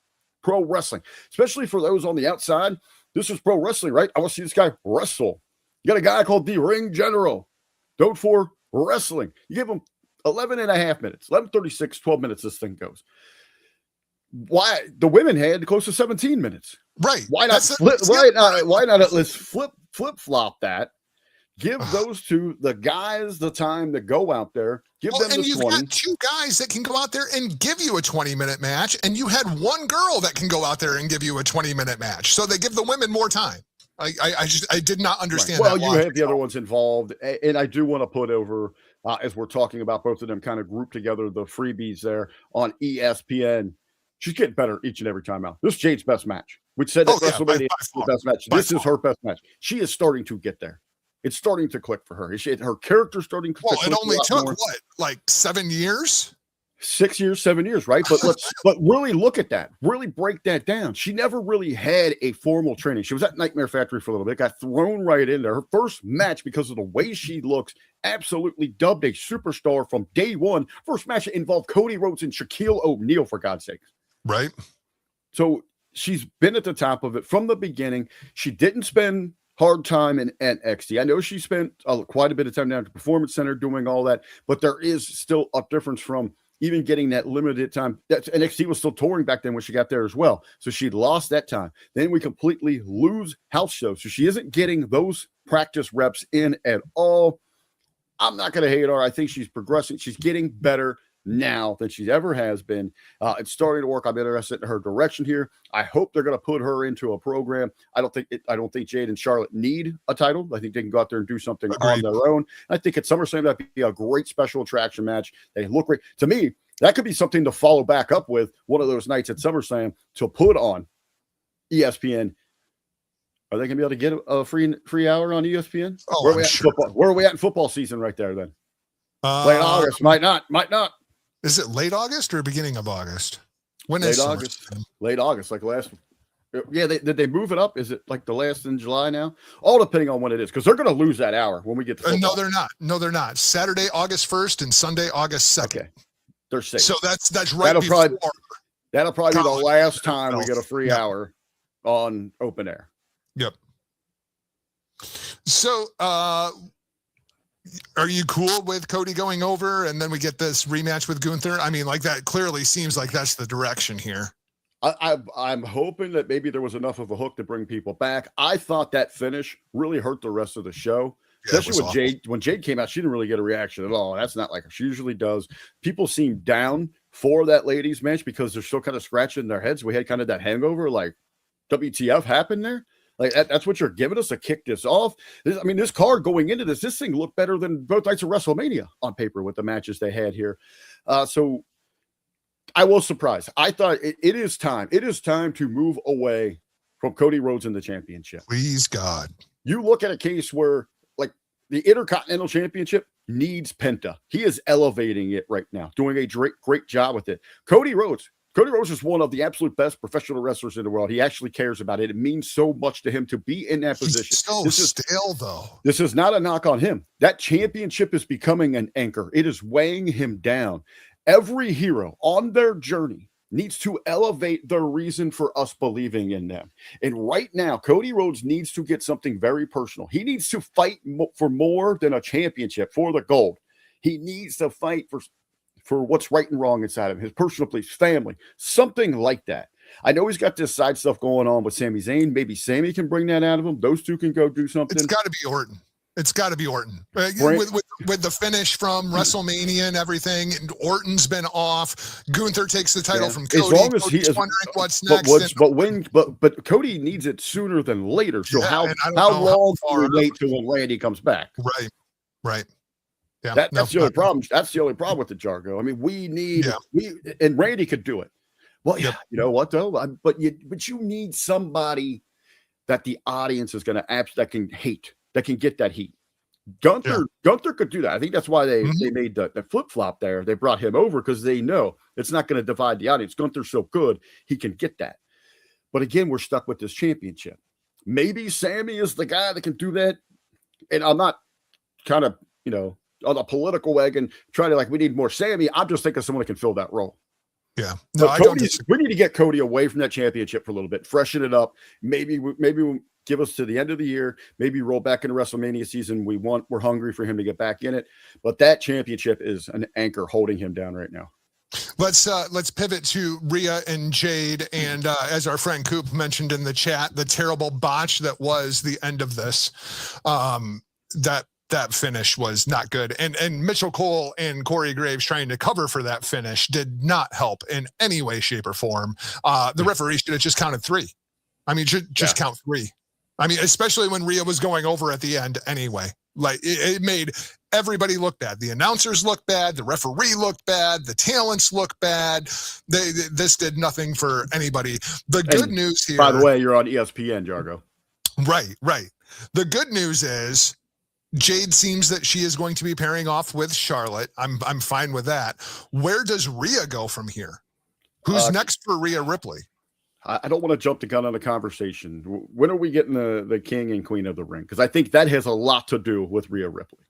Pro wrestling, especially for those on the outside. This is pro wrestling, right? I want to see this guy wrestle. You got a guy called the Ring General, known for wrestling. You give him 11 and a half minutes, 11:36, 12 minutes this thing goes. Why? The women had close to 17 minutes. Right. Why not why not let's flip-flop that? Give those two, the guys, the time to go out there. Give them the 20. And you've got two guys that can go out there and give you a 20-minute match, and you had one girl that can go out there and give you a 20-minute match. So they give the women more time. I did not understand that. Well, you have the other ones involved, and I do want to put over, as we're talking about both of them kind of grouped together, the freebies there on ESPN. She's getting better each and every time out. This is Jade's best match. We said that WrestleMania is the best match. This is her best match. She is starting to get there. It's starting to click for her. Her character's starting to click. Well, it only took what, like 7 years? 6 years, 7 years, right? But really look at that. Really break that down. She never really had a formal training. She was at Nightmare Factory for a little bit, got thrown right in there. Her first match, because of the way she looks, absolutely dubbed a superstar from day one. First match involved Cody Rhodes and Shaquille O'Neal, for God's sake. Right. So she's been at the top of it from the beginning. She didn't spend hard time in NXT. I know she spent quite a bit of time down at the Performance Center doing all that, but there is still a difference from even getting that limited time. That NXT was still touring back then when she got there as well. So she lost that time. Then we completely lose house shows. So she isn't getting those practice reps in at all. I'm not going to hate her. I think she's progressing. She's getting better now than she ever has been. It's starting to work. I'm interested in her direction here. I hope they're going to put her into a program. I don't think Jade and Charlotte need a title. I think they can go out there and do something on their own. I think at SummerSlam that'd be a great special attraction match. They look great. To me, that could be something to follow back up with one of those nights at SummerSlam to put on ESPN. Are they going to be able to get a free hour on ESPN? Oh, Where are we at in football season right there then? Late August. Might not. Is it late August or beginning of August? When late is August? Late August, like last. Yeah, did they move it up? Is it like the last in July now? All depending on when it is, because they're going to lose that hour when we get to football. No, they're not. No, they're not. Saturday, August 1st and Sunday, August 2nd. Okay. They're safe. So that's right before. That'll probably be the last time we get a free hour on open air. Yep. So, are you cool with Cody going over and then we get this rematch with Gunther? I mean, like that clearly seems like that's the direction here. I'm hoping that maybe there was enough of a hook to bring people back. I thought that finish really hurt the rest of the show. Yeah, especially with Jade. When Jade came out, she didn't really get a reaction at all. That's not like she usually does. People seem down for that ladies match because they're still kind of scratching their heads. We had kind of that hangover, like WTF happened there. Like that's what you're giving us to kick this off. This card going into this thing looked better than both nights of WrestleMania on paper with the matches they had here. So I was surprised. I thought it is time. It is time to move away from Cody Rhodes in the championship. Please God. You look at a case where the Intercontinental Championship needs Penta. He is elevating it right now, doing a great job with it. Cody Rhodes is one of the absolute best professional wrestlers in the world. He actually cares about it. It means so much to him to be in that position. This is stale, though. This is not a knock on him. That championship is becoming an anchor. It is weighing him down. Every hero on their journey needs to elevate their reason for us believing in them. And right now, Cody Rhodes needs to get something very personal. He needs to fight for more than a championship, for the gold. He needs to fight for what's right and wrong inside of him, his personal beliefs, family, something like that. I know he's got this side stuff going on with Sami Zayn. Maybe Sami can bring that out of him. Those two can go do something. It's got to be Orton. With the finish from WrestleMania and everything, and Orton's been off. Gunther takes the title from Cody. As long as Cody's wondering what's next. But Cody needs it sooner than later. So how long do we wait till when Randy comes back? Right. Yeah, that's the only problem. That's the only problem with the Jargo. I mean, and Randy could do it, Well, yeah, you know what though? But you need somebody that the audience is going to that can hate, that can get that heat. Gunther could do that. I think that's why they made the flip flop there. They brought him over because they know it's not going to divide the audience. Gunther's so good, he can get that. But again, we're stuck with this championship. Maybe Sammy is the guy that can do that. And I'm not kind of, on a political wagon trying to we need more Sammy. I'm just thinking someone that can fill that role. Yeah. No, I Cody, we need to get Cody away from that championship for a little bit, freshen it up. Maybe we'll give us to the end of the year, maybe roll back into WrestleMania season. We're hungry for him to get back in it. But that championship is an anchor holding him down right now. Let's pivot to Rhea and Jade, and as our friend Coop mentioned in the chat, the terrible botch that was the end of this. That finish was not good, and Mitchell Cole and Corey Graves trying to cover for that finish did not help in any way, shape, or form. The referee should have just counted 3. I mean, just count 3. I mean, especially when Rhea was going over at the end anyway. It made everybody look bad. The announcers looked bad. The referee looked bad. The talents looked bad. This did nothing for anybody. The good news here. By the way, you're on ESPN, Jargo. Right. The good news is Jade seems that she is going to be pairing off with Charlotte. I'm fine with that. Where does Rhea go from here? Who's next for Rhea Ripley? I don't want to jump the gun on the conversation. When are we getting the king and queen of the ring? Because I think that has a lot to do with Rhea Ripley.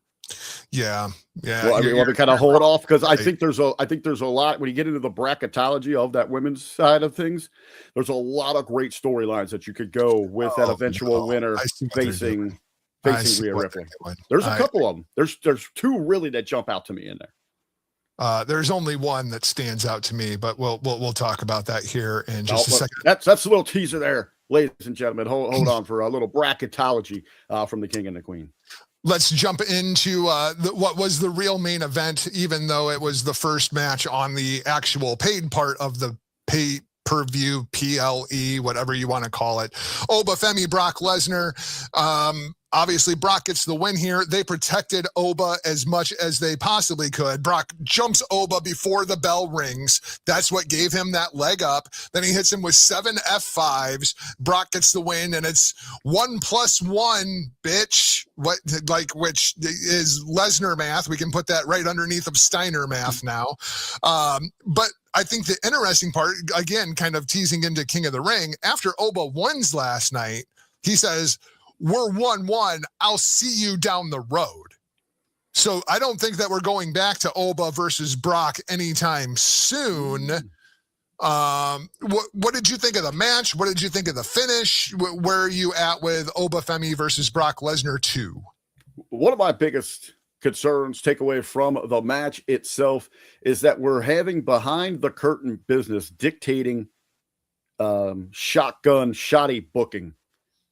Yeah. Well, I mean, want to kind of hold off because I think there's a lot when you get into the bracketology of that women's side of things. There's a lot of great storylines that you could go with that eventual winner facing Rhea Ripley. There's a couple of them. There's 2 really that jump out to me in there. There's only one that stands out to me, but we'll talk about that here in just a second. That's a little teaser there, ladies and gentlemen. Hold on for a little bracketology from the king and the queen. Let's jump into what was the real main event, even though it was the first match on the actual paid part of the pay-per-view, PLE, whatever you want to call it. Oba Femi, Brock Lesnar. Obviously, Brock gets the win here. They protected Oba as much as they possibly could. Brock jumps Oba before the bell rings. That's what gave him that leg up. Then he hits him with 7 F5s. Brock gets the win, and it's 1+1, bitch. Which is Lesnar math. We can put that right underneath of Steiner math now. But I think the interesting part, again, kind of teasing into King of the Ring, after Oba wins last night, he says, we're 1-1. I'll see you down the road. So I don't think that we're going back to Oba versus Brock anytime soon. What did you think of the match? What did you think of the finish? Where are you at with Oba Femi versus Brock Lesnar 2? One of my biggest concerns, takeaway from the match itself, is that we're having behind the curtain business dictating shoddy booking.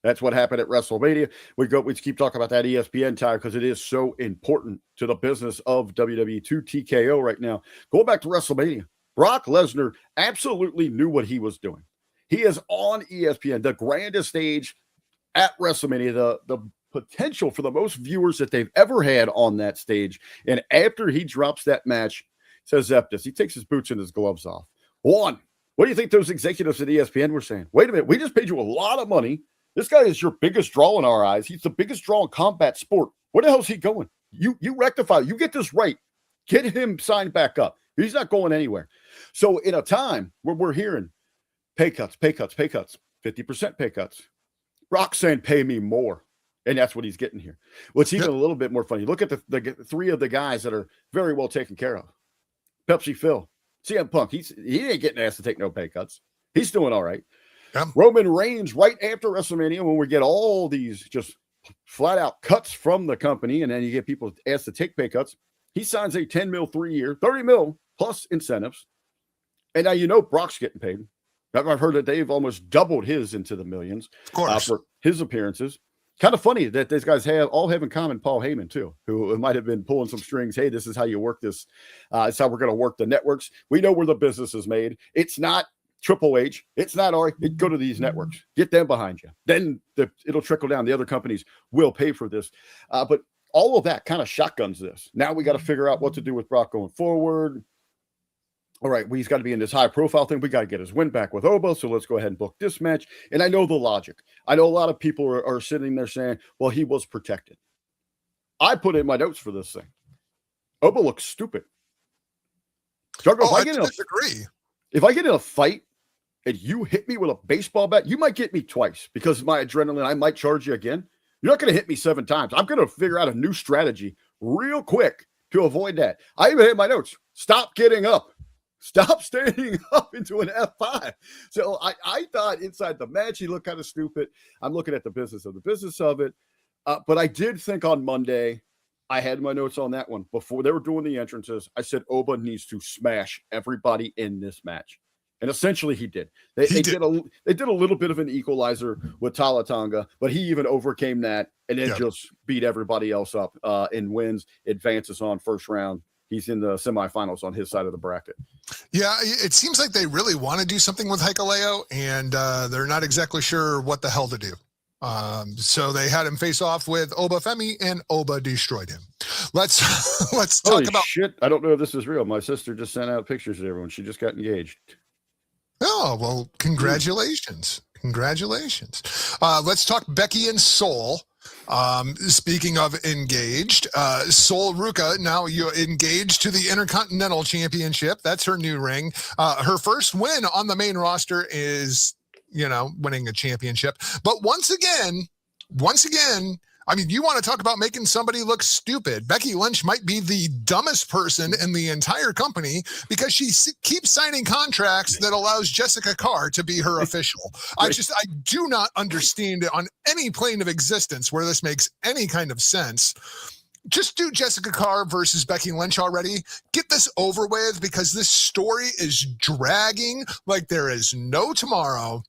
That's what happened at WrestleMania. We keep talking about that ESPN time because it is so important to the business of WWE 2 TKO right now. Going back to WrestleMania, Brock Lesnar absolutely knew what he was doing. He is on ESPN, the grandest stage at WrestleMania, the potential for the most viewers that they've ever had on that stage. And after he drops that match, says Zeptis, he takes his boots and his gloves off. One, what do you think those executives at ESPN were saying? Wait a minute, we just paid you a lot of money. This guy is your biggest draw in our eyes. He's the biggest draw in combat sport. Where the hell is he going? You rectify. You get this right. Get him signed back up. He's not going anywhere. So in a time where we're hearing pay cuts, 50% pay cuts, Brock saying pay me more. And that's what he's getting here. What's even a little bit more funny, look at the 3 of the guys that are very well taken care of. Pepsi Phil, CM Punk, he ain't getting asked to take no pay cuts. He's doing all right. Yeah. Roman Reigns, right after WrestleMania, when we get all these just flat out cuts from the company, and then you get people asked to take pay cuts, he signs a $10 million 3-year, $30 million plus incentives. And now Brock's getting paid. I've heard that they've almost doubled his into the millions for his appearances. Kind of funny that these guys all have in common Paul Heyman, too, who might have been pulling some strings. Hey, this is how you work this. It's how we're going to work the networks. We know where the business is made. It's not Triple H, it's not go to these networks, get them behind you. Then it'll trickle down. The other companies will pay for this. But all of that kind of shotguns this. Now we got to figure out what to do with Brock going forward. all right, well, he's got to be in this high profile thing. We got to get his win back with Oba. So let's go ahead and book this match. And I know the logic. I know a lot of people are sitting there saying, well, he was protected. I put in my notes for this thing. Oba looks stupid. Juggo, I disagree. If I get in a fight and you hit me with a baseball bat, you might get me twice because of my adrenaline. I might charge you again. You're not going to hit me 7 times. I'm going to figure out a new strategy real quick to avoid that. I even hit my notes. Stop getting up. Stop standing up into an F5. So I thought inside the match, he looked kind of stupid. I'm looking at the business of it. But I did think on Monday, I had my notes on that one. Before they were doing the entrances, I said Oba needs to smash everybody in this match. And essentially he did. They did a little bit of an equalizer with Talatanga, but he even overcame that and then just beat everybody else up and wins, advances on first round. He's in the semifinals on his side of the bracket. Yeah, it seems like they really want to do something with Hikuleo, and they're not exactly sure what the hell to do. So they had him face off with Oba Femi, and Oba destroyed him. Let's talk about shit. I don't know if this is real. My sister just sent out pictures of everyone. She just got engaged. Oh, well, congratulations. Congratulations. Let's talk Becky and Sol. Speaking of engaged, Sol Ruka, now you're engaged to the Intercontinental Championship. That's her new ring. Her first win on the main roster is, winning a championship. But once again, I mean, you want to talk about making somebody look stupid. Becky Lynch might be the dumbest person in the entire company because she keeps signing contracts that allows Jessica Carr to be her official. I do not understand it on any plane of existence where this makes any kind of sense. Just do Jessica Carr versus Becky Lynch already. Get this over with because this story is dragging like there is no tomorrow.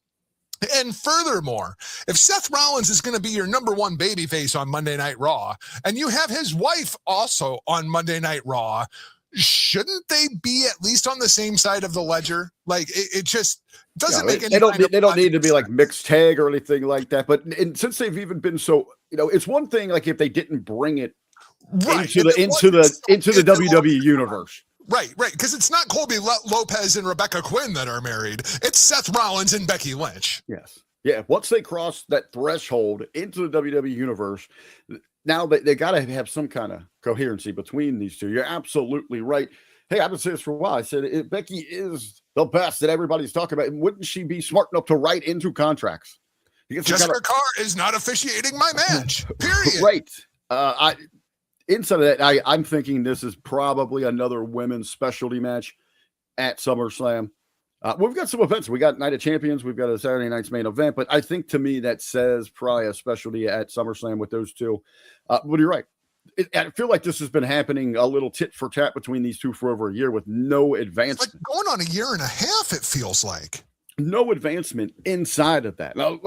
And furthermore, if Seth Rollins is going to be your number one babyface on Monday Night Raw, and you have his wife also on Monday Night Raw, shouldn't they be at least on the same side of the ledger? Like, it just doesn't make any sense. They don't need to be like mixed tag or anything like that. But since they've even been so, it's one thing like if they didn't bring it into the WWE universe. Right, because it's not Colby Lopez and Rebecca Quinn that are married. It's Seth Rollins and Becky Lynch. Yes. Yeah, once they cross that threshold into the WWE universe, now they got to have some kind of coherency between these two. You're absolutely right. Hey, I've been saying this for a while. I said, Becky is the best that everybody's talking about. Wouldn't she be smart enough to write into contracts? Jessica Carr is not officiating my match, period. Right. Inside of that, I'm thinking this is probably another women's specialty match at SummerSlam. We've got some events. We got Night of Champions. We've got a Saturday night's main event. But I think to me that says probably a specialty at SummerSlam with those two. But you're right. I feel like this has been happening a little tit for tat between these two for over a year with no advancement. It's like going on a year and a half, it feels like. No advancement inside of that. Now,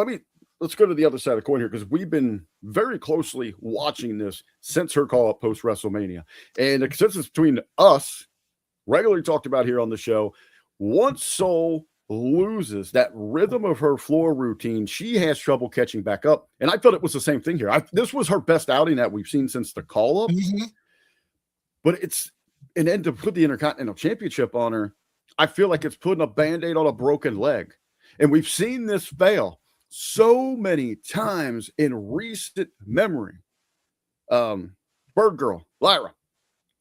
let's go to the other side of the coin here because we've been very closely watching this since her call up post WrestleMania. And the consensus between us, regularly talked about here on the show, once Sol loses that rhythm of her floor routine, she has trouble catching back up. And I thought it was the same thing here. This was her best outing that we've seen since the call up. Mm-hmm. But and then to put the Intercontinental Championship on her, I feel like it's putting a Band-Aid on a broken leg. And we've seen this fail so many times in recent memory. Bird Girl, Lyra.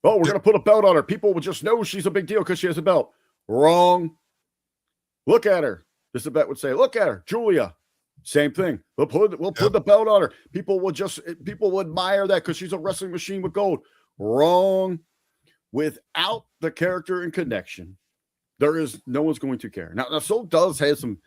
Oh, we're going to put a belt on her. People will just know she's a big deal because she has a belt. Wrong. Look at her. Just a bet would say, look at her. Julia. Same thing. We'll put the belt on her. People will admire that because she's a wrestling machine with gold. Wrong. Without the character and connection, no one's going to care. Now Sol does have some,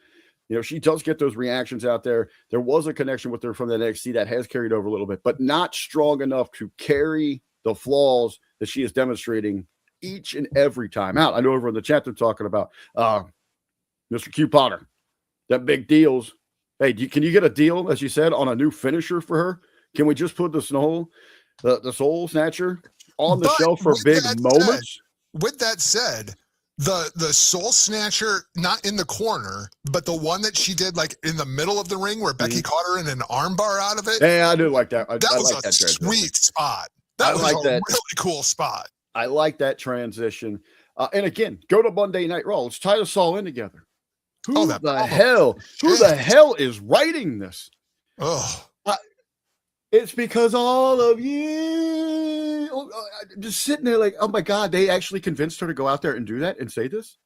she does get those reactions out there. There was a connection with her from the NXT that has carried over a little bit, but not strong enough to carry the flaws that she is demonstrating each and every time out. I know over in the chat they're talking about Mr. Q Potter, that big deals. Hey, can you get a deal, as you said, on a new finisher for her? Can we just put the Soul Snatcher on the shelf for big moments? With that said, the Soul Snatcher, not in the corner, but the one that she did like in the middle of the ring where Becky caught her in an armbar out of it. Yeah, I do like that. That was like a sweet spot. That was a really cool spot. I like that transition. And again, go to Monday Night Raw. Let's tie this all in together. Who that the promo. hell? Who the hell is writing this? Oh, It's because all of you just sitting there like, oh my God, they actually convinced her to go out there and do that and say this.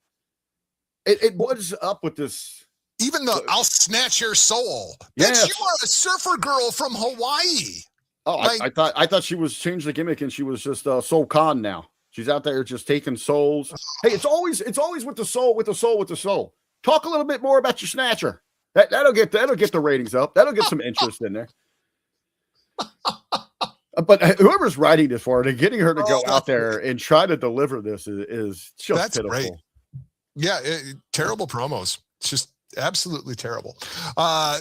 What's up with this? even the "I'll snatch your soul." Yes. Bitch, you are a surfer girl from Hawaii. Oh, Like- I thought she was changed the gimmick and she was just Soul Con now. She's out there just taking souls. Hey, it's always with the soul. Talk a little bit more about your snatcher. That'll get the ratings up. That'll get some interest in there. But whoever's writing this for her and getting her to go out there and try to deliver this is just That's pitiful. great. Yeah, terrible promos. It's just absolutely terrible.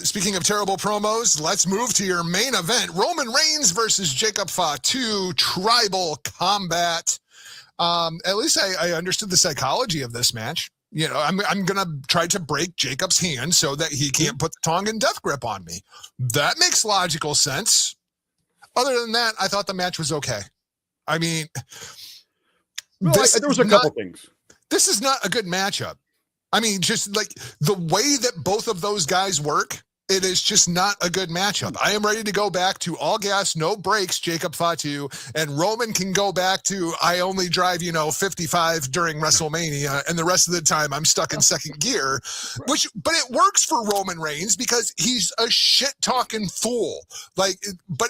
Speaking of terrible promos, let's move to your main event. Roman Reigns versus Jacob Fatu, tribal combat. At least I understood the psychology of this match. You know, I'm going to try to break Jacob's hand so that he can't put the Tongan death grip on me. That makes logical sense. Other than that, I thought the match was okay. I mean, Well, there was a couple things. This is not a good matchup. I mean, just like the way that both of those guys work, it is just not a good matchup. I am ready to go back to all gas, no brakes, Jacob Fatu, and Roman can go back to I only drive, 55 during WrestleMania, and the rest of the time I'm stuck in second gear, but it works for Roman Reigns because he's a shit-talking fool.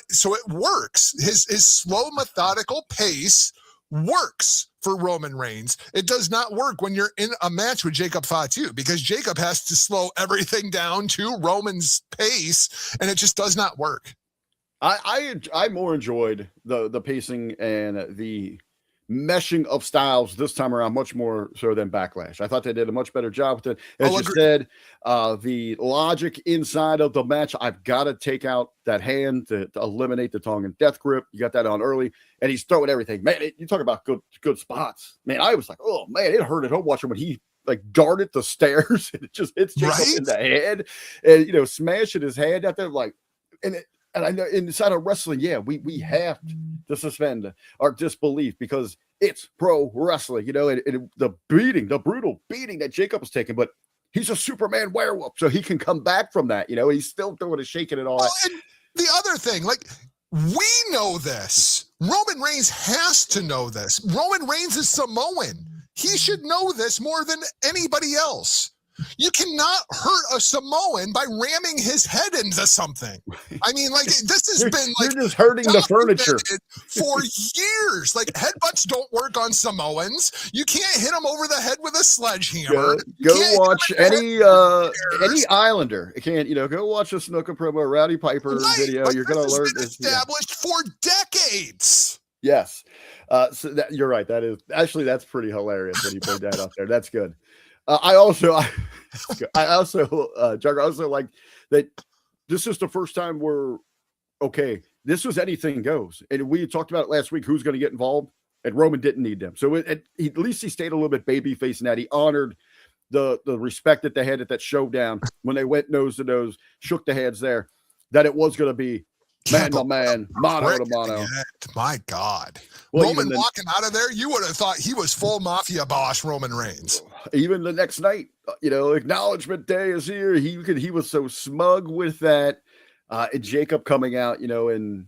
So it works. His slow, methodical pace works for Roman Reigns. It does not work when you're in a match with Jacob Fatu because Jacob has to slow everything down to Roman's pace, and it just does not work. I more enjoyed the pacing and the meshing of styles this time around much more so than Backlash. I thought they did a much better job with it. As you said, the logic inside of the match, I've got to take out that hand to eliminate the Tongan death grip. You got that on early, and he's throwing everything. Man, you talk about good spots. Man, I was like, oh man, it hurt at home watching when he like darted the stairs and it just hits Jacob in the head and smashing his head out there like and I know inside of wrestling, we have to suspend our disbelief because it's pro wrestling, and the brutal beating that Jacob was taking, but he's a Superman werewolf, so he can come back from that, he's still throwing and shaking and all that. And the other thing, we know this. Roman Reigns has to know this. Roman Reigns is Samoan. He should know this more than anybody else. You cannot hurt a Samoan by ramming his head into something. I mean, this has been you're just hurting the furniture for years. Headbutts don't work on Samoans. You can't hit them over the head with a sledgehammer. Go watch any Islander. You can't, go watch a Snuka promo, Rowdy Piper video. You're going to learn this. Established for decades. Yes. So you're right. That's pretty hilarious when you put that out there. That's good. I also like that this is the first time this was anything goes. And we talked about it last week, who's going to get involved, and Roman didn't need them. So at least he stayed a little bit babyface in that. He honored the respect that they had at that showdown when they went nose to nose, shook the hands there, that it was going to be man to man, mano to mano. My God. Well, Roman walking out of there, you would have thought he was full mafia boss Roman Reigns. Even the next night, acknowledgement day is here. He was so smug with that. And Jacob coming out, and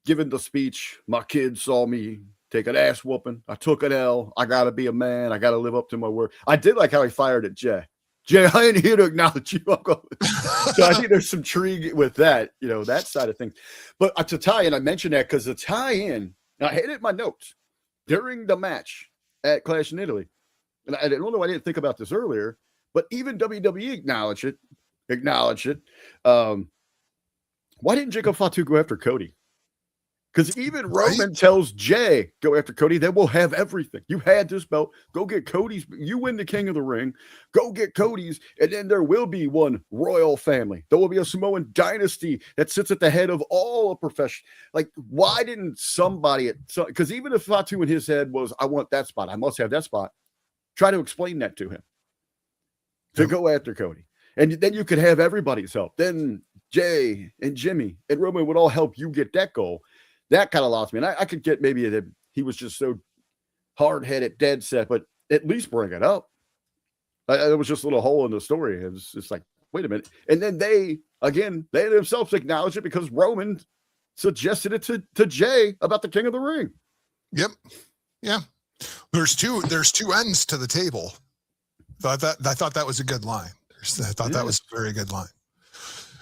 giving the speech. My kids saw me take an ass whooping. I took an L. I got to be a man. I got to live up to my word. I did like how he fired at Jay. Jay, I ain't here to acknowledge you. So I think there's some intrigue with that, that side of things. But to tie in, I mentioned that because the tie-in, I had it in my notes during the match at Clash in Italy. And I don't know, I didn't think about this earlier, but even WWE acknowledged it. Why didn't Jacob Fatu go after Cody? Because even Roman tells Jay, go after Cody, then we'll have everything. You had this belt. Go get Cody's. You win the King of the Ring. Go get Cody's. And then there will be one royal family. There will be a Samoan dynasty that sits at the head of all of profession. Why didn't somebody, because even if Fatu in his head was, I want that spot, I must have that spot, try to explain that to him. To go after Cody. And then you could have everybody's help. Then Jay and Jimmy and Roman would all help you get that goal. That kind of lost me. And I could get maybe that he was just so hard-headed, dead set, but at least bring it up. It was just a little hole in the story. It was just like, wait a minute. And then they themselves acknowledged it because Roman suggested it to Jay about the King of the Ring. Yep. Yeah. There's two ends to the table. I thought that was a good line. I thought that was a very good line.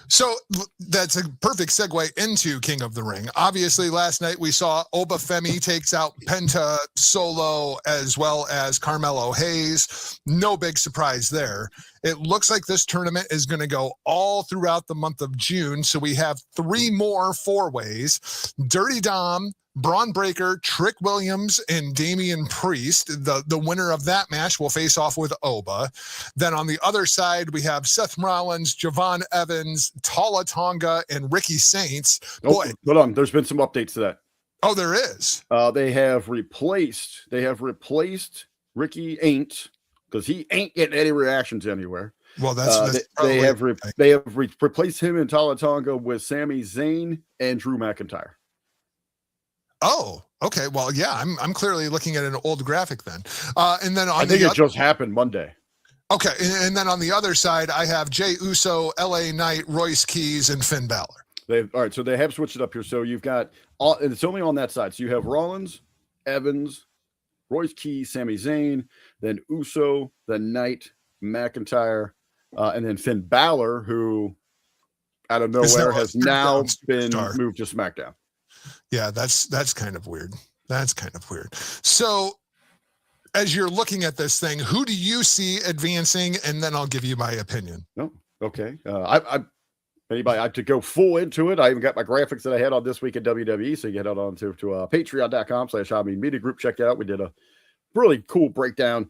So that's a perfect segue into King of the Ring. Obviously, last night we saw Obafemi takes out Penta Solo as well as Carmelo Hayes. No big surprise there. It looks like this tournament is going to go all throughout the month of June. So we have 3 more 4-ways. Dirty Dom, Braun Breaker, Trick Williams, and Damian Priest. The winner of that match will face off with Oba. Then on the other side, we have Seth Rollins, Javon Evans, Tala Tonga, and Ricky Saints. Boy, hold on. There's been some updates to that. Oh, there is. They have replaced Ricky Ain't, because he ain't getting any reactions anywhere. Well, they have replaced him in Tala Tonga with Sami Zayn and Drew McIntyre. Oh, okay. Well, yeah, I'm clearly looking at an old graphic then. And then I think it just happened Monday. Okay, and then on the other side, I have Jey Uso, LA Knight, Royce Keys, and Finn Balor. All right, so they have switched it up here. So you've got and it's only on that side. So you have Rollins, Evans, Royce Keys, Sami Zayn, then Uso, then Knight, McIntyre, and then Finn Balor, who out of nowhere has now been moved to SmackDown. Yeah, that's kind of weird. That's kind of weird. So as you're looking at this thing, who do you see advancing? And then I'll give you my opinion. Oh, okay. Anybody to go full into it. I even got my graphics that I had on this week at WWE. So you get on to patreon.com/Media Group. Check it out. We did a really cool breakdown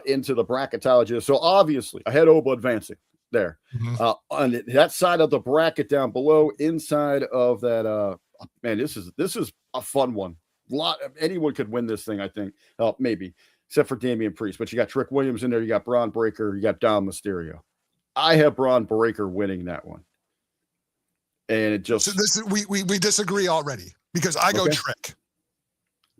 into the bracketology. So obviously I had Oba advancing there. Mm-hmm. On that side of the bracket down below, inside of that, man, this is a fun one. Anyone could win this thing, I think. Maybe, except for Damian Priest. But you got Trick Williams in there. You got Braun Breaker. You got Dom Mysterio. I have Braun Breaker winning that one. And it just we disagree already because I go Trick.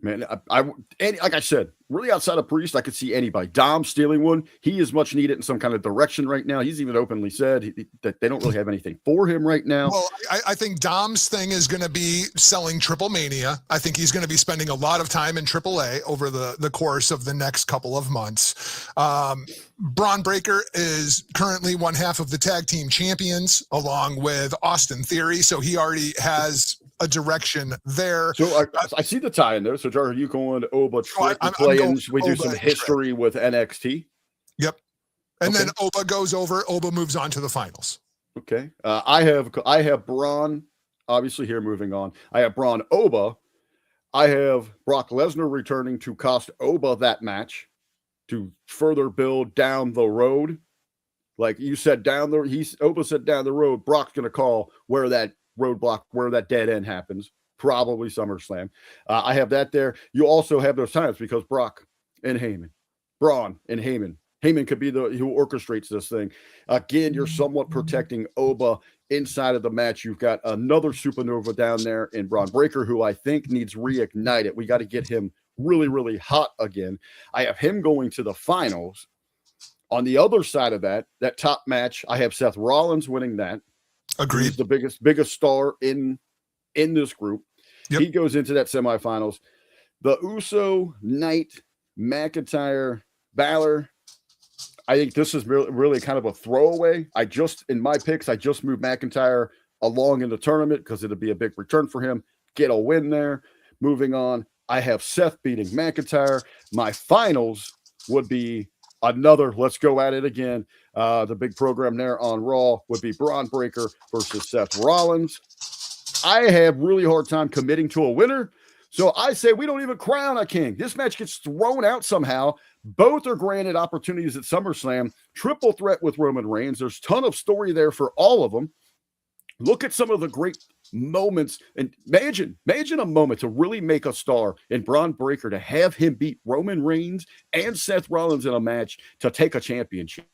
Man, like I said, really outside of Priest, I could see anybody. Dom stealing one. He is much needed in some kind of direction right now. He's even openly said that they don't really have anything for him right now. Well, I think Dom's thing is going to be selling Triple Mania. I think he's going to be spending a lot of time in AAA over the course of the next couple of months. Braun Breaker is currently one half of the tag team champions along with Austin Theory. So he already has a direction there. So I see the tie in there. So Jar, are you going Oba Trick play-ins? We do some history with NXT. Yep. And then Oba goes over. Oba moves on to the finals. Okay. I have Braun, obviously here moving on. I have Braun Oba. I have Brock Lesnar returning to cost Oba that match to further build down the road. Like you said, Oba said down the road, Brock's going to call where that roadblock, where that dead end happens, probably SummerSlam. I have that there. You also have those times because Brock and Heyman, Braun and Heyman could be who orchestrates this thing. Again, you're somewhat protecting Oba inside of the match. You've got another supernova down there in Braun Breaker, who I think needs reignited. We got to get him really, really hot again. I have him going to the finals. On the other side of that top match, I have Seth Rollins winning that. Agreed. He's the biggest star in this group. Yep. He goes into that semifinals. The Uso, Knight, McIntyre, Balor. I think this is really kind of a throwaway. In my picks, I just moved McIntyre along in the tournament because it'll be a big return for him. Get a win there. Moving on, I have Seth beating McIntyre. My finals would be another, let's go at it again. The big program there on Raw would be Braun Breaker versus Seth Rollins. I have really hard time committing to a winner. So I say we don't even crown a king. This match gets thrown out somehow. Both are granted opportunities at SummerSlam. Triple threat with Roman Reigns. There's a ton of story there for all of them. Look at some of the great moments, and imagine a moment to really make a star in Braun Breaker, to have him beat Roman Reigns and Seth Rollins in a match to take a championship.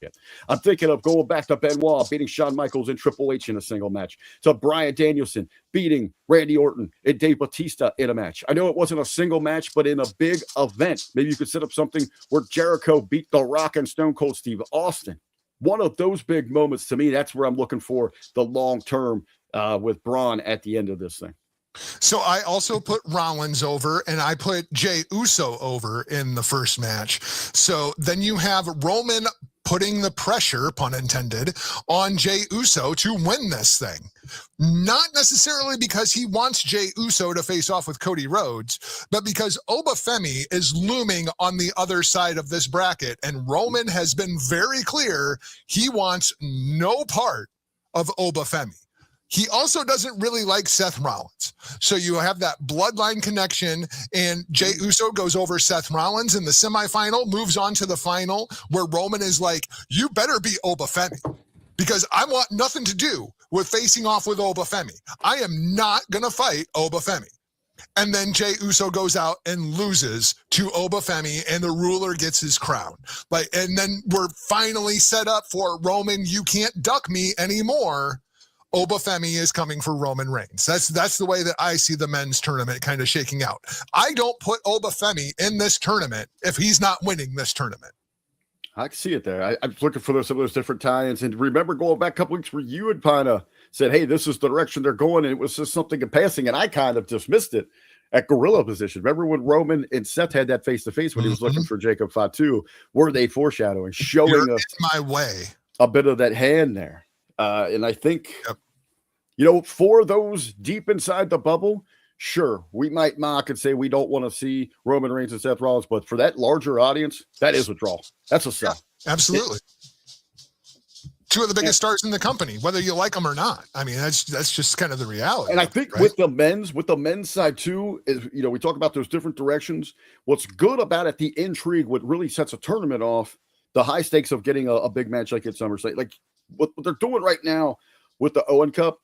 I'm thinking of going back to Benoit beating Shawn Michaels and Triple H in a single match, to Bryan Danielson beating Randy Orton and Dave Bautista in a match. I know it wasn't a single match, but in a big event, maybe you could set up something where Jericho beat The Rock and Stone Cold Steve Austin. One of those big moments, to me, that's where I'm looking for the long term with Braun at the end of this thing. So I also put Rollins over, and I put Jey Uso over in the first match. So then you have Roman putting the pressure, pun intended, on Jey Uso to win this thing. Not necessarily because he wants Jey Uso to face off with Cody Rhodes, but because Obafemi is looming on the other side of this bracket, and Roman has been very clear he wants no part of Obafemi. He also doesn't really like Seth Rollins. So you have that bloodline connection, and Jey Uso goes over Seth Rollins in the semifinal, moves on to the final, where Roman is like, you better be Obafemi, because I want nothing to do with facing off with Obafemi. I am not going to fight Obafemi. And then Jey Uso goes out and loses to Obafemi, and the ruler gets his crown. And then we're finally set up for Roman, you can't duck me anymore. Obafemi is coming for Roman Reigns. That's the way that I see the men's tournament kind of shaking out. I don't put Obafemi in this tournament if he's not winning this tournament. I can see it there. I'm looking for some of those different tie-ins. And remember going back a couple weeks where you had kind of said, hey, this is the direction they're going, and it was just something in passing, and I kind of dismissed it at gorilla position. Remember when Roman and Seth had that face-to-face when he was looking for Jacob Fatu? Were they foreshadowing, showing us my way a bit of that hand there? And I think, for those deep inside the bubble, sure, we might mock and say we don't want to see Roman Reigns and Seth Rollins, but for that larger audience, that is a draw. That's a sell. Yeah, absolutely. Two of the biggest stars in the company, whether you like them or not. I mean, that's just kind of the reality. And I think with the men's side too, is we talk about those different directions. What's good about it, the intrigue, what really sets a tournament off, the high stakes of getting a big match like at SummerSlam, like what they're doing right now with the Owen Cup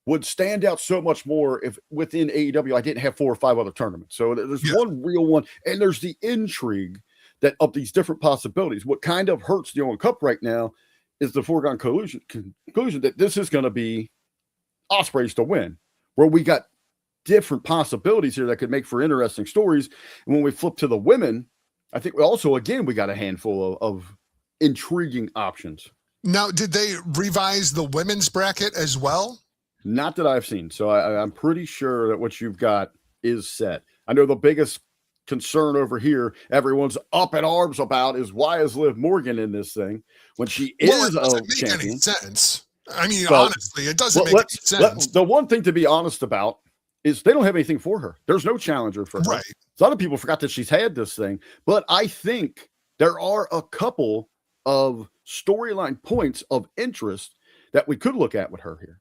would stand out so much more if within AEW I didn't have 4 or 5 other tournaments. So there's one real one, and there's the intrigue that of these different possibilities. What kind of hurts the Owen Cup right now is the foregone conclusion that this is going to be Ospreys to win, where we got different possibilities here that could make for interesting stories. And when we flip to the women, I think we got a handful of intriguing options. Now, did they revise the women's bracket as well? Not that I've seen. So I'm pretty sure that what you've got is set. I know the biggest concern over here, everyone's up in arms about, is why is Liv Morgan in this thing when she is a champion? Any sense. I mean, honestly, it doesn't make any sense. The one thing to be honest about is they don't have anything for her. There's no challenger for her. Right. A lot of people forgot that she's had this thing, but I think there are a couple of storyline points of interest that we could look at with her here.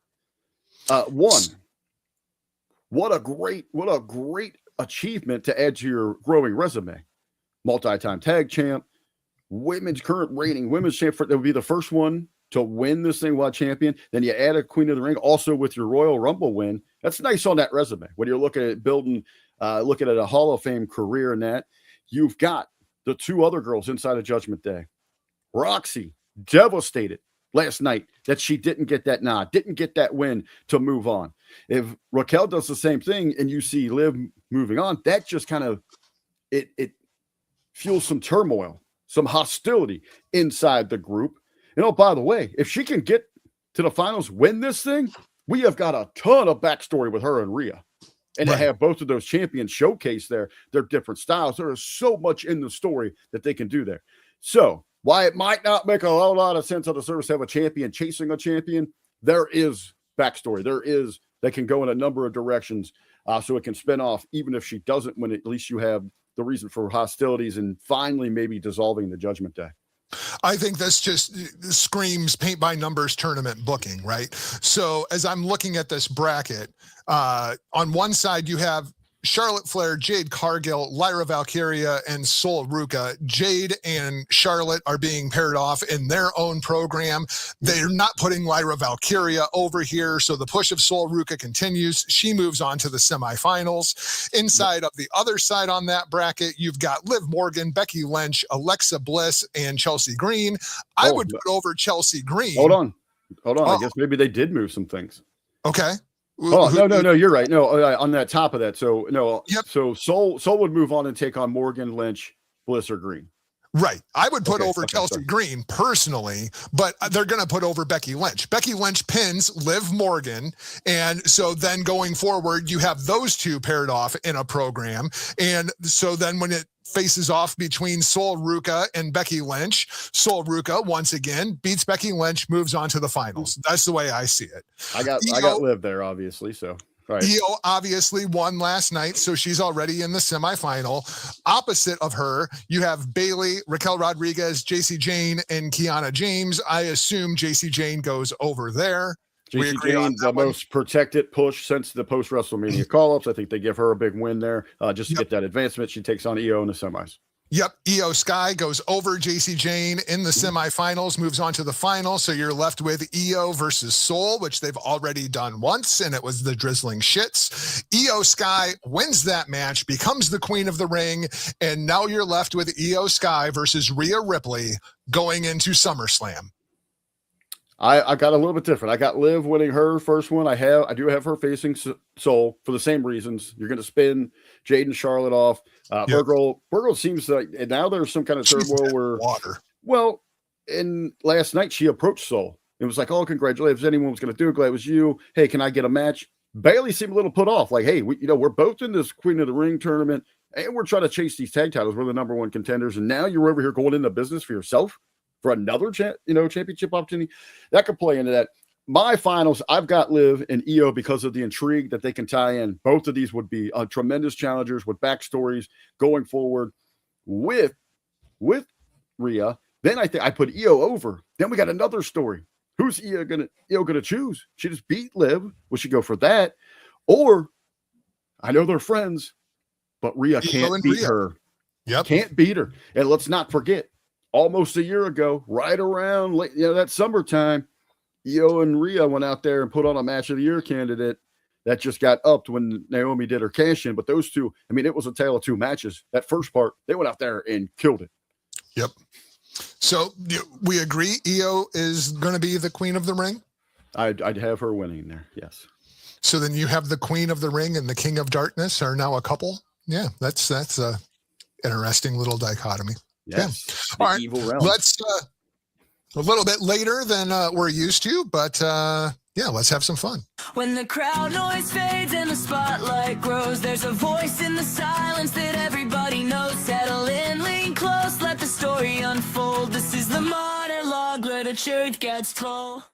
One, what a great achievement to add to your growing resume. Multi-time tag champ, women's current reigning women's champ. That would be the first one to win this thing while champion. Then you add a Queen of the Ring also with your Royal Rumble win. That's nice on that resume. When you're looking at building, looking at a Hall of Fame career in that, you've got the 2 other girls inside of Judgment Day. Roxy, devastated last night that she didn't get that nod, didn't get that win to move on. If Raquel does the same thing and you see Liv moving on, that just kind of it fuels some turmoil, some hostility inside the group. And by the way, if she can get to the finals, win this thing, we have got a ton of backstory with her and Rhea. And to have both of those champions showcase their different styles, there is so much in the story that they can do there. So why it might not make a whole lot of sense on the surface to have a champion chasing a champion, there is backstory. They can go in a number of directions, so it can spin off. Even if she doesn't win, at least you have the reason for hostilities and finally maybe dissolving the Judgment Day. I think this just screams paint by numbers tournament booking, right? So as I'm looking at this bracket, on one side you have Charlotte Flair, Jade Cargill, Lyra Valkyria, and Sol Ruka. Jade and Charlotte are being paired off in their own program. They're not putting Lyra Valkyria over here, so the push of Sol Ruka continues. She moves on to the semifinals. Inside of the other side on that bracket, you've got Liv Morgan, Becky Lynch, Alexa Bliss, and Chelsea Green. I would put over Chelsea Green. Hold on. I guess maybe they did move some things. Okay. Oh, no, you're right. No, on that top of that. So, no, yep. So Sol would move on and take on Morgan, Lynch, Bliss, or Green. Right. I would put over Chelsea Green personally, but they're going to put over Becky Lynch. Becky Lynch pins Liv Morgan. And so then going forward, you have those two paired off in a program. And so then when it faces off between Sol Ruka and Becky Lynch, Sol Ruka once again beats Becky Lynch, moves on to the finals. That's the way I see it. I got Liv there, obviously. So right. Io obviously won last night, so she's already in the semifinal. Opposite of her, you have Bailey, Raquel Rodriguez, JC Jane, and Kiana James. I assume JC Jane goes over there. JC Jane, the most protected push since the post-WrestleMania call-ups. I think they give her a big win there just to get that advancement. She takes on Io in the semis. Yep. Io Sky goes over JC Jane in the semifinals, moves on to the final. So you're left with Io versus Sol, which they've already done once, and it was the drizzling shits. Io Sky wins that match, becomes the queen of the ring, and now you're left with Io Sky versus Rhea Ripley going into SummerSlam. I got a little bit different. I got Liv winning her first one. I do have her facing Sol for the same reasons. You're going to spin Jade and Charlotte off. Her girl seems like, and now there's some kind of turmoil where well, and last night she approached Sol. It was like, oh, congratulations. If anyone was going to do it, glad it was you. Hey, can I get a match? Bailey seemed a little put off. Like, hey, we're both in this Queen of the Ring tournament and we're trying to chase these tag titles. We're the number one contenders. And now you're over here going into business for yourself for another championship opportunity. That could play into that. My finals, I've got Liv and Io because of the intrigue that they can tie in. Both of these would be tremendous challengers with backstories going forward with Rhea. Then I think I put Io over. Then we got another story. Who's Io gonna choose? She just beat Liv. Will she go for that? Or I know they're friends, but Rhea can't beat her. Yep. Can't beat her. And let's not forget, almost a year ago, right around that summertime, Io and Rhea went out there and put on a match of the year candidate that just got upped when Naomi did her cash in. But those two, I mean, it was a tale of two matches. That first part, they went out there and killed it. Yep. So we agree Io is going to be the queen of the ring? I'd have her winning there. Yes. So then you have the queen of the ring and the king of darkness are now a couple. Yeah. That's a interesting little dichotomy. Yes. Yeah. All right. Evil realm. Let's a little bit later than we're used to, but let's have some fun. When the crowd noise fades and the spotlight grows, there's a voice in the silence that everybody knows. Settle in, lean close, let the story unfold. This is the monologue where the truth gets told.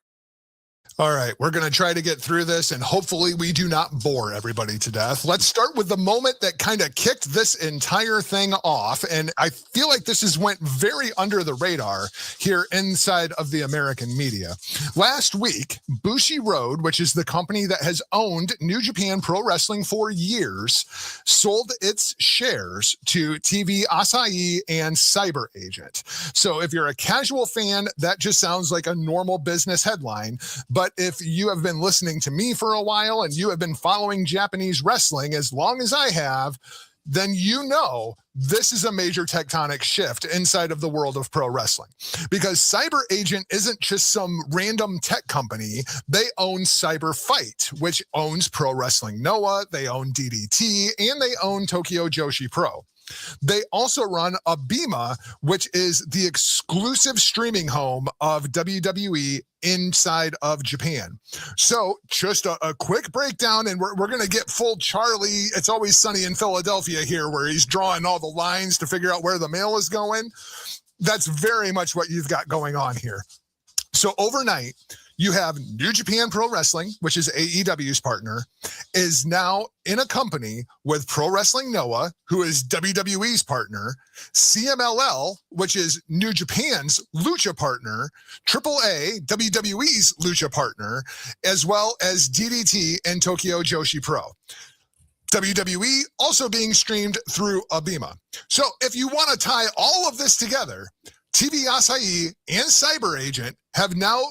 All right, we're going to try to get through this, and hopefully we do not bore everybody to death. Let's start with the moment that kind of kicked this entire thing off, and I feel like this went very under the radar here inside of the American media. Last week, Bushiroad, which is the company that has owned New Japan Pro Wrestling for years, sold its shares to TV Asahi and Cyber Agent. So if you're a casual fan, that just sounds like a normal business headline, but if you have been listening to me for a while and you have been following Japanese wrestling as long as I have, then you know this is a major tectonic shift inside of the world of pro wrestling. Because Cyber Agent isn't just some random tech company. They own Cyber Fight, which owns Pro Wrestling Noah, they own DDT, and they own Tokyo Joshi Pro. They also run Abema, which is the exclusive streaming home of WWE inside of Japan. So just a quick breakdown, and we're going to get full Charlie. It's Always Sunny in Philadelphia here, where he's drawing all the lines to figure out where the mail is going. That's very much what you've got going on here. So overnight, you have New Japan Pro Wrestling, which is AEW's partner, is now in a company with Pro Wrestling Noah, who is WWE's partner, CMLL, which is New Japan's Lucha partner, AAA, WWE's Lucha partner, as well as DDT and Tokyo Joshi Pro. WWE also being streamed through Abima. So if you want to tie all of this together, TV Asahi and Cyber Agent have now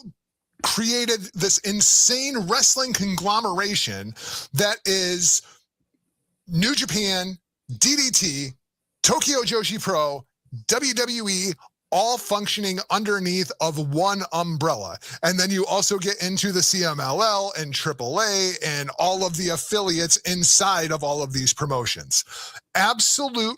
created this insane wrestling conglomeration that is New Japan, DDT, Tokyo Joshi Pro, WWE, all functioning underneath of one umbrella. And then you also get into the CMLL and AAA and all of the affiliates inside of all of these promotions. Absolute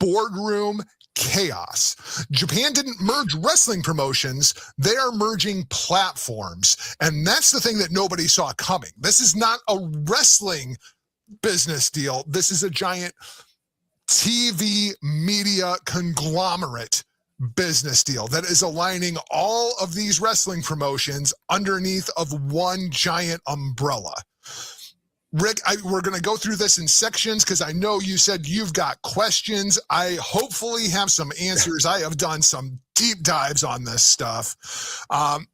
boardroom chaos. Japan didn't merge wrestling promotions. They are merging platforms. And that's the thing that nobody saw coming. This is not a wrestling business deal. This is a giant TV media conglomerate business deal that is aligning all of these wrestling promotions underneath of one giant umbrella. Rick, we're going to go through this in sections because I know you said you've got questions. I hopefully have some answers. I have done some deep dives on this stuff.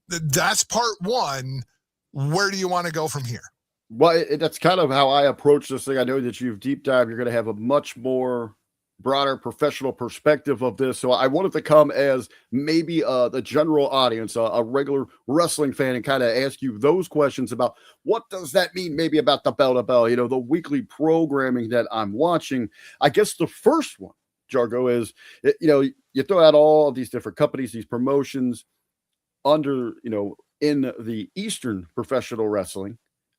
That's part one. Where do you want to go from here? Well, that's kind of how I approach this thing. I know that you've deep dived. You're going to have a much more broader professional perspective of this. So I wanted to come as maybe the general audience, a regular wrestling fan, and kind of ask you those questions about what does that mean maybe about the bell to bell, the weekly programming that I'm watching. I guess the first one, Jargo, is, you throw out all of these different companies, these promotions under, in the Eastern professional wrestling.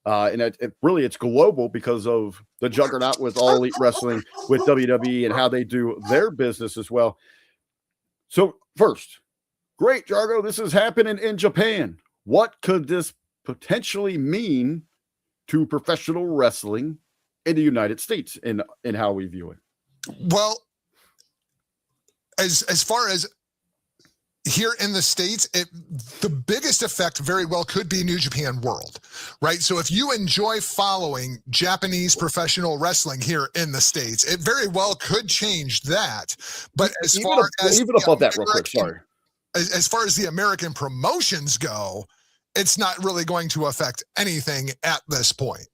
And it's global because of the juggernaut with All Elite Wrestling, with WWE and how they do their business as well. So first, great, Jargo, this is happening in Japan. What could this potentially mean to professional wrestling in the United States in how we view it? Well, as far as here in the States, the biggest effect very well could be New Japan World, right? So if you enjoy following Japanese professional wrestling here in the States, it very well could change that. But as far as the American promotions go, it's not really going to affect anything at this point.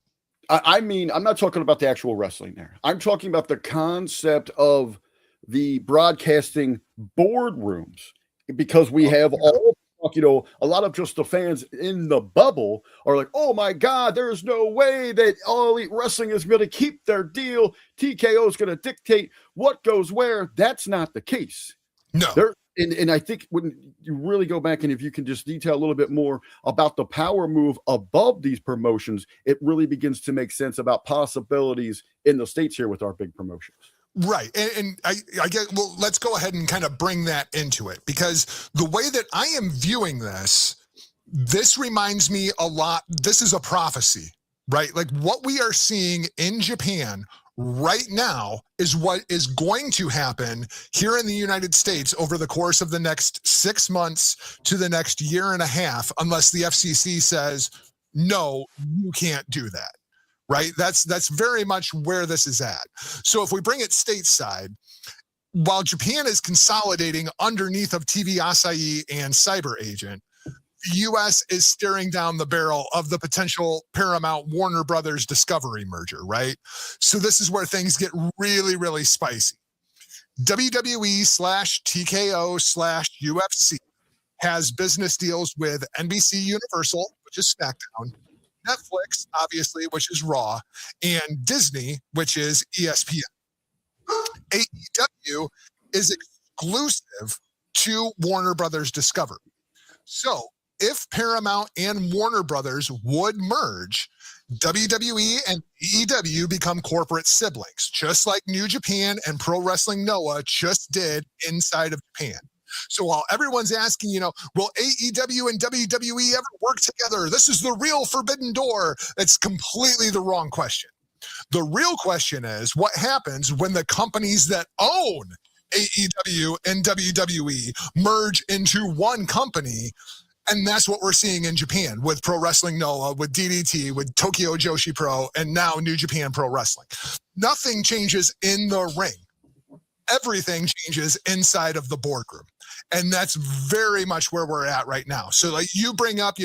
I mean, I'm not talking about the actual wrestling there. I'm talking about the concept of the broadcasting boardrooms. Because we have all, a lot of just the fans in the bubble are like, oh my God, there's no way that All Elite Wrestling is going to keep their deal. TKO is going to dictate what goes where. That's not the case. No. And I think when you really go back and if you can just detail a little bit more about the power move above these promotions, it really begins to make sense about possibilities in the States here with our big promotions. Right. And I get, well, let's go ahead and kind of bring that into it, because the way that I am viewing this reminds me a lot. This is a prophecy, right? Like what we are seeing in Japan right now is what is going to happen here in the United States over the course of the next 6 months to the next year and a half, unless the FCC says, no, you can't do that. Right? That's very much where this is at. So if we bring it stateside, while Japan is consolidating underneath of TV Asahi and Cyber Agent, the U.S. is staring down the barrel of the potential Paramount Warner Brothers Discovery merger, right? So this is where things get really, really spicy. WWE/TKO/UFC has business deals with NBC Universal, which is SmackDown, Netflix, obviously, which is Raw, and Disney, which is ESPN. AEW is exclusive to Warner Brothers Discovery. So if Paramount and Warner Brothers would merge, WWE and AEW become corporate siblings, just like New Japan and Pro Wrestling Noah just did inside of Japan. So while everyone's asking, will AEW and WWE ever work together? This is the real forbidden door. It's completely the wrong question. The real question is what happens when the companies that own AEW and WWE merge into one company. And that's what we're seeing in Japan with Pro Wrestling Noah, with DDT, with Tokyo Joshi Pro, and now New Japan Pro Wrestling. Nothing changes in the ring. Everything changes inside of the boardroom. And that's very much where we're at right now. So like you bring up,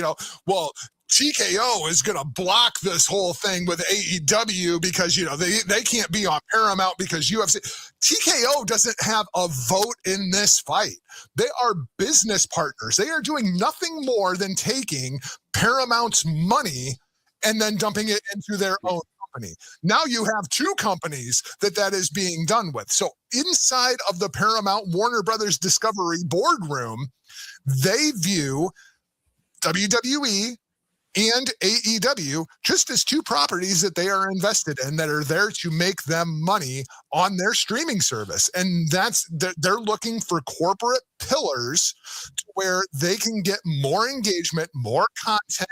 well, TKO is going to block this whole thing with AEW because, they can't be on Paramount because UFC. TKO doesn't have a vote in this fight. They are business partners. They are doing nothing more than taking Paramount's money and then dumping it into their own company. Now you have two companies that is being done with. So inside of the Paramount Warner Brothers Discovery boardroom, they view WWE and AEW just as two properties that they are invested in that are there to make them money on their streaming service. And they're looking for corporate pillars to where they can get more engagement, more content,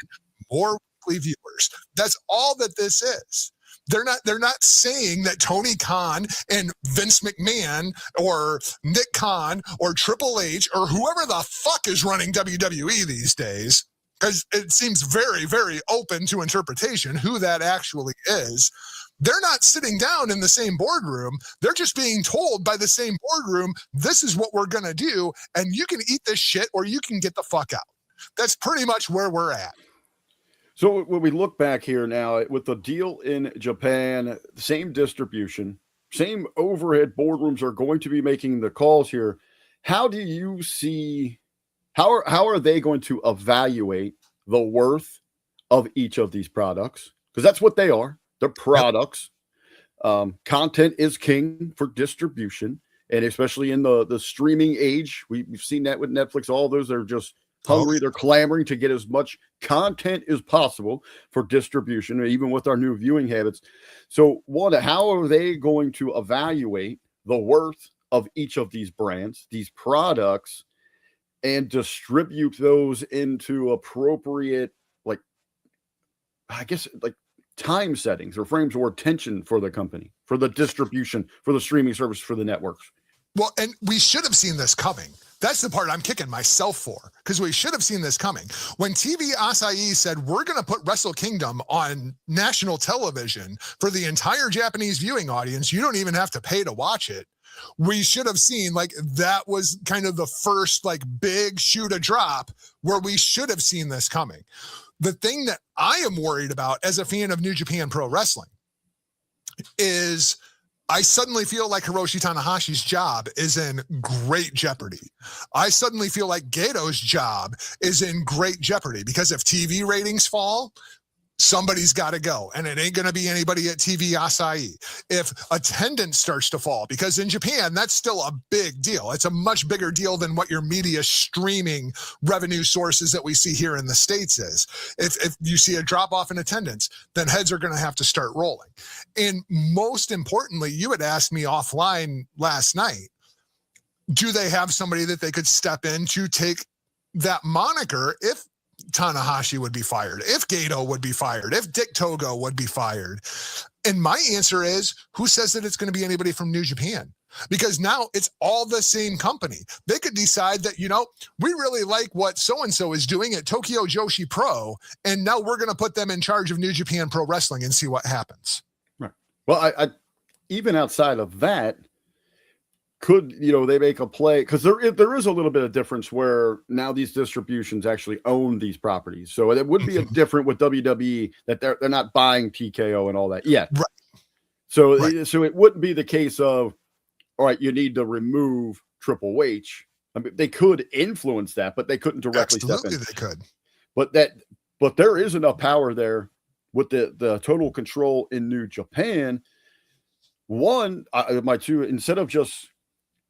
more weekly viewers. That's all that this is. They're not saying that Tony Khan and Vince McMahon or Nick Khan or Triple H or whoever the fuck is running WWE these days, because it seems very, very open to interpretation who that actually is. They're not sitting down in the same boardroom. They're just being told by the same boardroom, this is what we're going to do, and you can eat this shit or you can get the fuck out. That's pretty much where we're at. So when we look back here now with the deal in Japan, same distribution, same overhead boardrooms are going to be making the calls here. How do you see, how are they going to evaluate the worth of each of these products? Because that's what they are. They're products. Content is king for distribution. And especially in the streaming age, we've seen that with Netflix. All those are just hungry. They're clamoring to get as much content as possible for distribution, even with our new viewing habits. So how are they going to evaluate the worth of each of these brands, these products, and distribute those into appropriate, time settings or frames or tension for the company, for the distribution, for the streaming service, for the networks? Well, and we should have seen this coming. That's the part I'm kicking myself for, because we should have seen this coming. When TV Asahi said, we're going to put Wrestle Kingdom on national television for the entire Japanese viewing audience, you don't even have to pay to watch it. We should have seen, that was kind of the first, big shoe to drop where we should have seen this coming. The thing that I am worried about as a fan of New Japan Pro Wrestling is I suddenly feel like Hiroshi Tanahashi's job is in great jeopardy. I suddenly feel like Gato's job is in great jeopardy because if TV ratings fall, somebody's got to go, and it ain't going to be anybody at TV Asahi. If attendance starts to fall, because in Japan, that's still a big deal. It's a much bigger deal than what your media streaming revenue sources that we see here in the States is. If you see a drop off in attendance, then heads are going to have to start rolling. And most importantly, you had asked me offline last night, do they have somebody that they could step in to take that moniker if Tanahashi would be fired, if Gato would be fired, if Dick Togo would be fired? And my answer is, who says that it's going to be anybody from New Japan? Because now it's all the same company. They could decide that, we really like what so-and-so is doing at Tokyo Joshi Pro, and now we're going to put them in charge of New Japan Pro Wrestling and see what happens. Right. Well, I even outside of that, could they make a play? Because there is a little bit of difference where now these distributions actually own these properties. So it would be a different with WWE that they're not buying TKO and all that yet. Right. So it wouldn't be the case of, all right, you need to remove Triple H. I mean, they could influence that, but they couldn't directly step in. Absolutely, they could. But there is enough power there with the total control in New Japan. Instead of just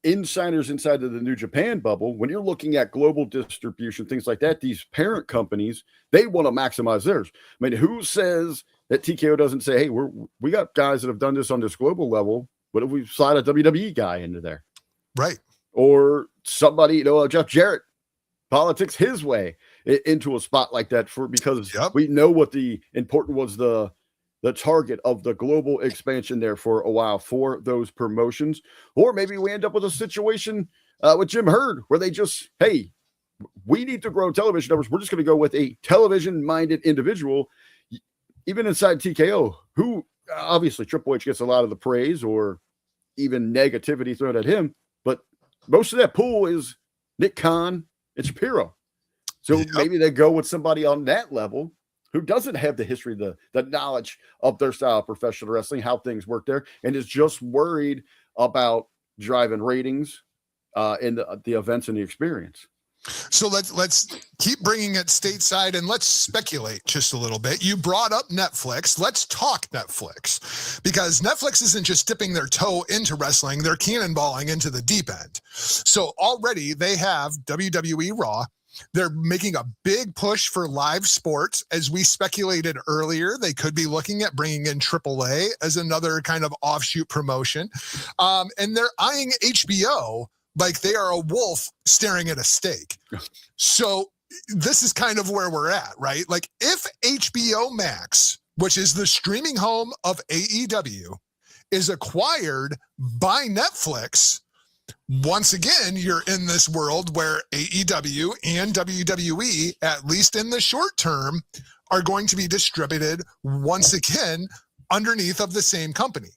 insiders inside of the New Japan bubble, when you're looking at global distribution, things like that, these parent companies, they want to maximize theirs. I mean, who says that TKO doesn't say, hey, we got guys that have done this on this global level. What if we slide a WWE guy into there? Right. Or somebody, Jeff Jarrett politics his way into a spot like that because we know what the important was the target of the global expansion there for a while for those promotions. Or maybe we end up with a situation with Jim Herd where they just, hey, we need to grow television numbers. We're just going to go with a television-minded individual, even inside TKO, who obviously Triple H gets a lot of the praise or even negativity thrown at him. But most of that pool is Nick Khan and Shapiro. So maybe they go with somebody on that level who doesn't have the history, the knowledge of their style of professional wrestling, how things work there, and is just worried about driving ratings in the events and the experience. So let's keep bringing it stateside and let's speculate just a little bit. You brought up Netflix. Let's talk Netflix, because Netflix isn't just dipping their toe into wrestling, they're cannonballing into the deep end. So already they have WWE Raw. They're making a big push for live sports. As we speculated earlier, they could be looking at bringing in AAA as another kind of offshoot promotion. And they're eyeing HBO like they are a wolf staring at a steak. So this is kind of where we're at, right? Like if HBO Max, which is the streaming home of AEW, is acquired by Netflix, once again, you're in this world where AEW and WWE, at least in the short term, are going to be distributed once again underneath of the same company.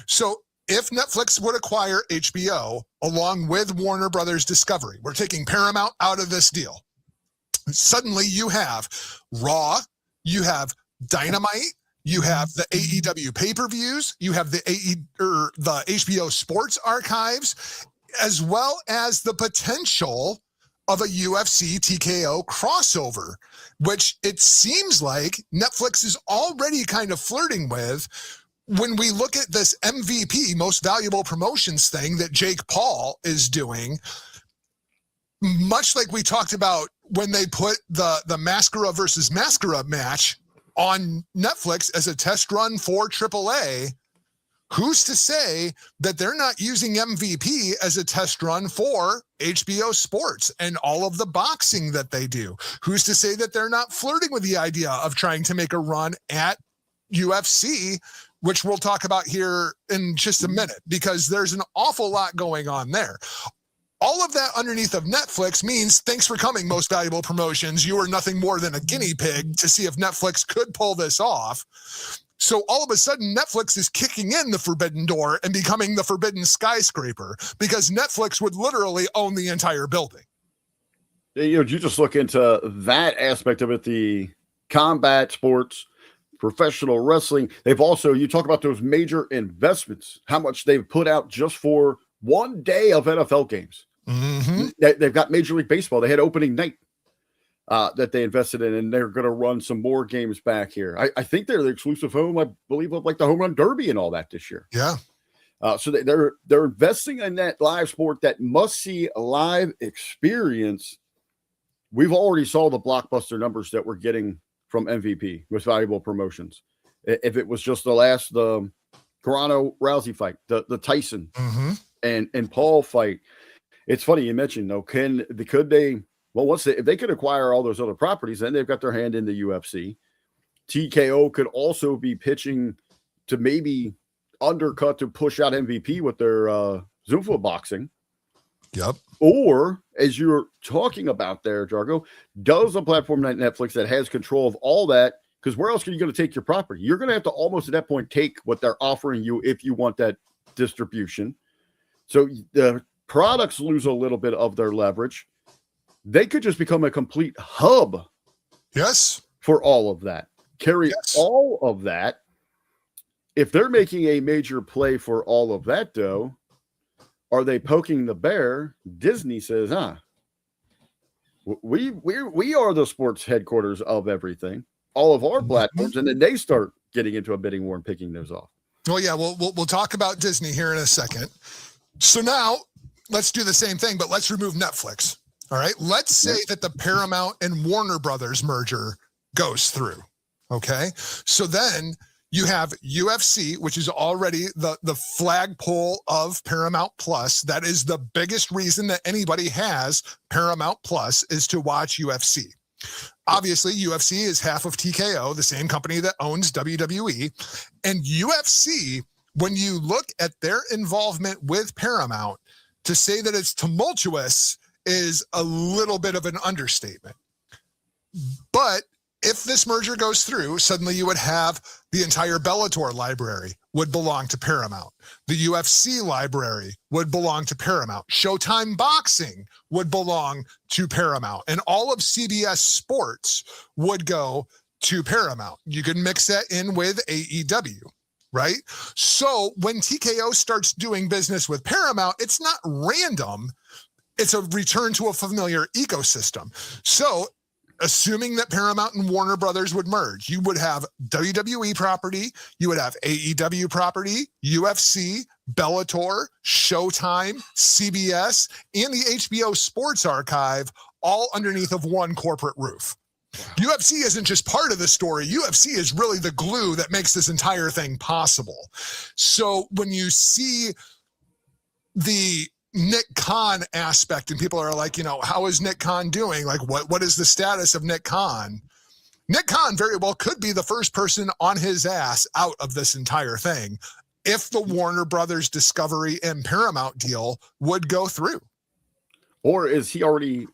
So if Netflix would acquire HBO along with Warner Brothers Discovery, we're taking Paramount out of this deal. Suddenly you have Raw, you have Dynamite, you have the AEW pay-per-views, you have the HBO Sports archives, as well as the potential of a UFC TKO crossover, which it seems like Netflix is already kind of flirting with. When we look at this MVP, most valuable promotions thing that Jake Paul is doing, much like we talked about when they put the Mascara versus Mascara match on Netflix as a test run for AAA, who's to say that they're not using MVP as a test run for HBO Sports and all of the boxing that they do? Who's to say that they're not flirting with the idea of trying to make a run at UFC, which we'll talk about here in just a minute, because there's an awful lot going on there. All of that underneath of Netflix means thanks for coming, most valuable promotions. You are nothing more than a guinea pig to see if Netflix could pull this off. So all of a sudden, Netflix is kicking in the forbidden door and becoming the forbidden skyscraper, because Netflix would literally own the entire building. You just look into that aspect of it, the combat sports, professional wrestling. They've also, you talk about those major investments, how much they've put out just for one day of NFL games. Mm-hmm. They've got Major League Baseball. They had opening night that they invested in, and they're going to run some more games back here. I think they're the exclusive home, I believe, of like the Home Run Derby and all that this year. Yeah. So they're investing in that live sport, that must-see live experience. We've already saw the blockbuster numbers that we're getting from MVP with valuable promotions. If it was just the Carano Rousey fight, the Tyson and Paul fight. It's funny you mentioned, though, could they, well, if they could acquire all those other properties, then they've got their hand in the UFC. TKO could also be pitching to maybe undercut to push out MVP with their Zuffa boxing. Yep. Or, as you're talking about there, Jargo, does a platform like Netflix that has control of all that, because where else are you going to take your property? You're going to have to almost at that point take what they're offering you if you want that distribution. So the products lose a little bit of their leverage. They could just become a complete hub. Yes. For all of that. Carry all of that. If they're making a major play for all of that, though, are they poking the bear? Disney says, we are the sports headquarters of everything, all of our platforms, and then they start getting into a bidding war and picking those off. Well, yeah, we'll talk about Disney here in a second. So now let's do the same thing, but let's remove Netflix. All right. Let's say that the Paramount and Warner Brothers merger goes through. Okay. So then you have UFC, which is already the flagpole of Paramount Plus. That is the biggest reason that anybody has Paramount Plus, is to watch UFC. Obviously, UFC is half of TKO, the same company that owns WWE. And UFC, when you look at their involvement with Paramount, to say that it's tumultuous is a little bit of an understatement. But if this merger goes through, suddenly you would have the entire Bellator library would belong to Paramount. The UFC library would belong to Paramount. Showtime Boxing would belong to Paramount. And all of CBS Sports would go to Paramount. You can mix that in with AEW, right? So when TKO starts doing business with Paramount, it's not random. It's a return to a familiar ecosystem. So assuming that Paramount and Warner Brothers would merge, you would have WWE property, you would have AEW property, UFC, Bellator, Showtime, CBS, and the HBO Sports Archive all underneath of one corporate roof. UFC isn't just part of the story. UFC is really the glue that makes this entire thing possible. So when you see the Nick Khan aspect and people are like, how is Nick Khan doing? Like, what is the status of Nick Khan? Nick Khan very well could be the first person on his ass out of this entire thing if the Warner Brothers Discovery and Paramount deal would go through. Or is he already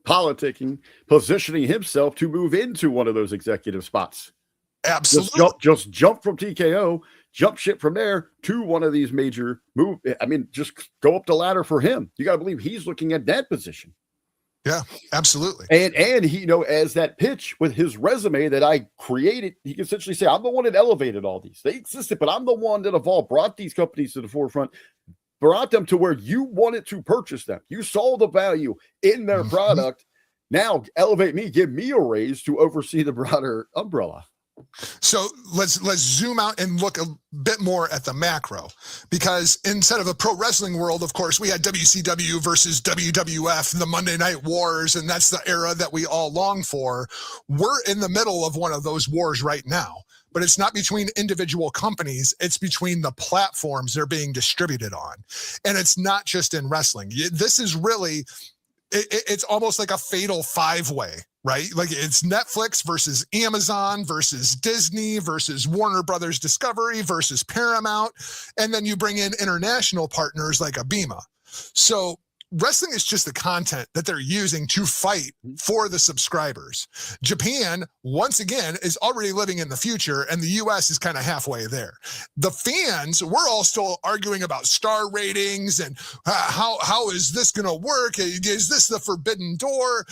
politicking, positioning himself to move into one of those executive spots? Absolutely. Just jump from TKO, jump ship from there to one of these major just go up the ladder for him. You got to believe he's looking at that position. Yeah, absolutely. And he, as that pitch with his resume that I created, he can essentially say, I'm the one that elevated all these. They existed, but I'm the one that evolved, brought these companies to the forefront, brought them to where you wanted to purchase them. You saw the value in their product. Now elevate me, give me a raise to oversee the broader umbrella. So let's zoom out and look a bit more at the macro, because instead of a pro wrestling world, of course, we had WCW versus WWF, the Monday Night Wars, and that's the era that we all long for. We're in the middle of one of those wars right now, but it's not between individual companies. It's between the platforms they're being distributed on. And it's not just in wrestling. This is really, it's almost like a fatal five-way. Right? Like it's Netflix versus Amazon versus Disney versus Warner Brothers Discovery versus Paramount. And then you bring in international partners like Abema. So wrestling is just the content that they're using to fight for the subscribers. Japan, once again, is already living in the future, and the US is kind of halfway there. The fans, we're all still arguing about star ratings and how is this going to work? Is this the forbidden door?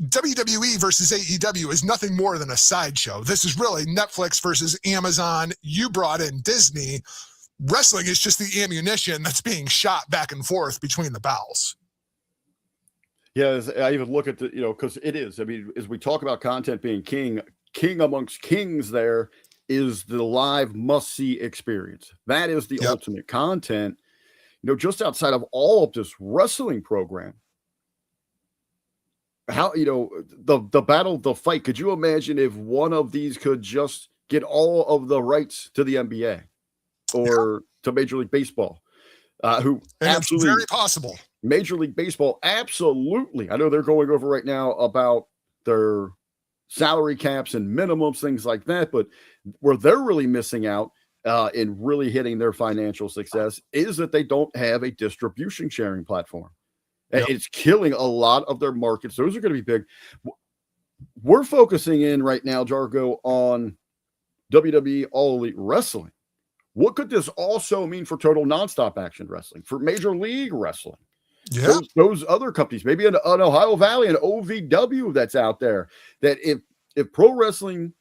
WWE versus AEW is nothing more than a sideshow. This is really Netflix versus Amazon. You brought in Disney. Wrestling is just the ammunition that's being shot back and forth between the bowels. Yeah, I even look at because it is. I mean, as we talk about content being king amongst kings, there is the live must-see experience. That is the ultimate content. Just outside of all of this wrestling program, how the battle, the fight. Could you imagine if one of these could just get all of the rights to the NBA or to Major League Baseball? Who and absolutely it's very possible. Major League Baseball, absolutely. I know they're going over right now about their salary caps and minimums, things like that. But where they're really missing out in really hitting their financial success is that they don't have a distribution sharing platform. Yep. It's killing a lot of their markets. Those are going to be big. We're focusing in right now, Jargo, on WWE All Elite Wrestling. What could this also mean for Total Nonstop Action Wrestling, for Major League Wrestling? Yeah. Those other companies, maybe an Ohio Valley, an OVW that's out there, that if pro wrestling,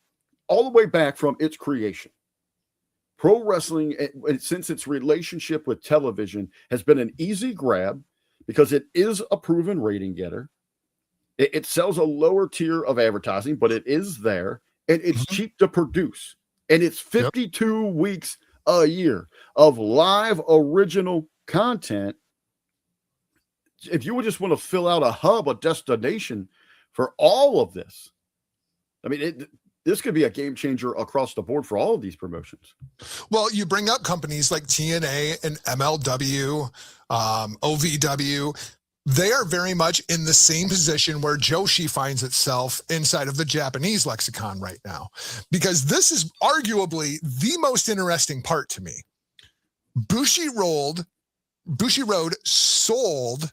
all the way back from its creation, pro wrestling, since its relationship with television, has been an easy grab, because it is a proven rating getter. It sells a lower tier of advertising, but it is there, and it's cheap to produce. And it's 52 weeks a year of live original content. If you would just want to fill out a hub, a destination for all of this, I mean, this could be a game changer across the board for all of these promotions. Well, you bring up companies like TNA and MLW, OVW. They are very much in the same position where Joshi finds itself inside of the Japanese lexicon right now, because this is arguably the most interesting part to me. Bushiroad sold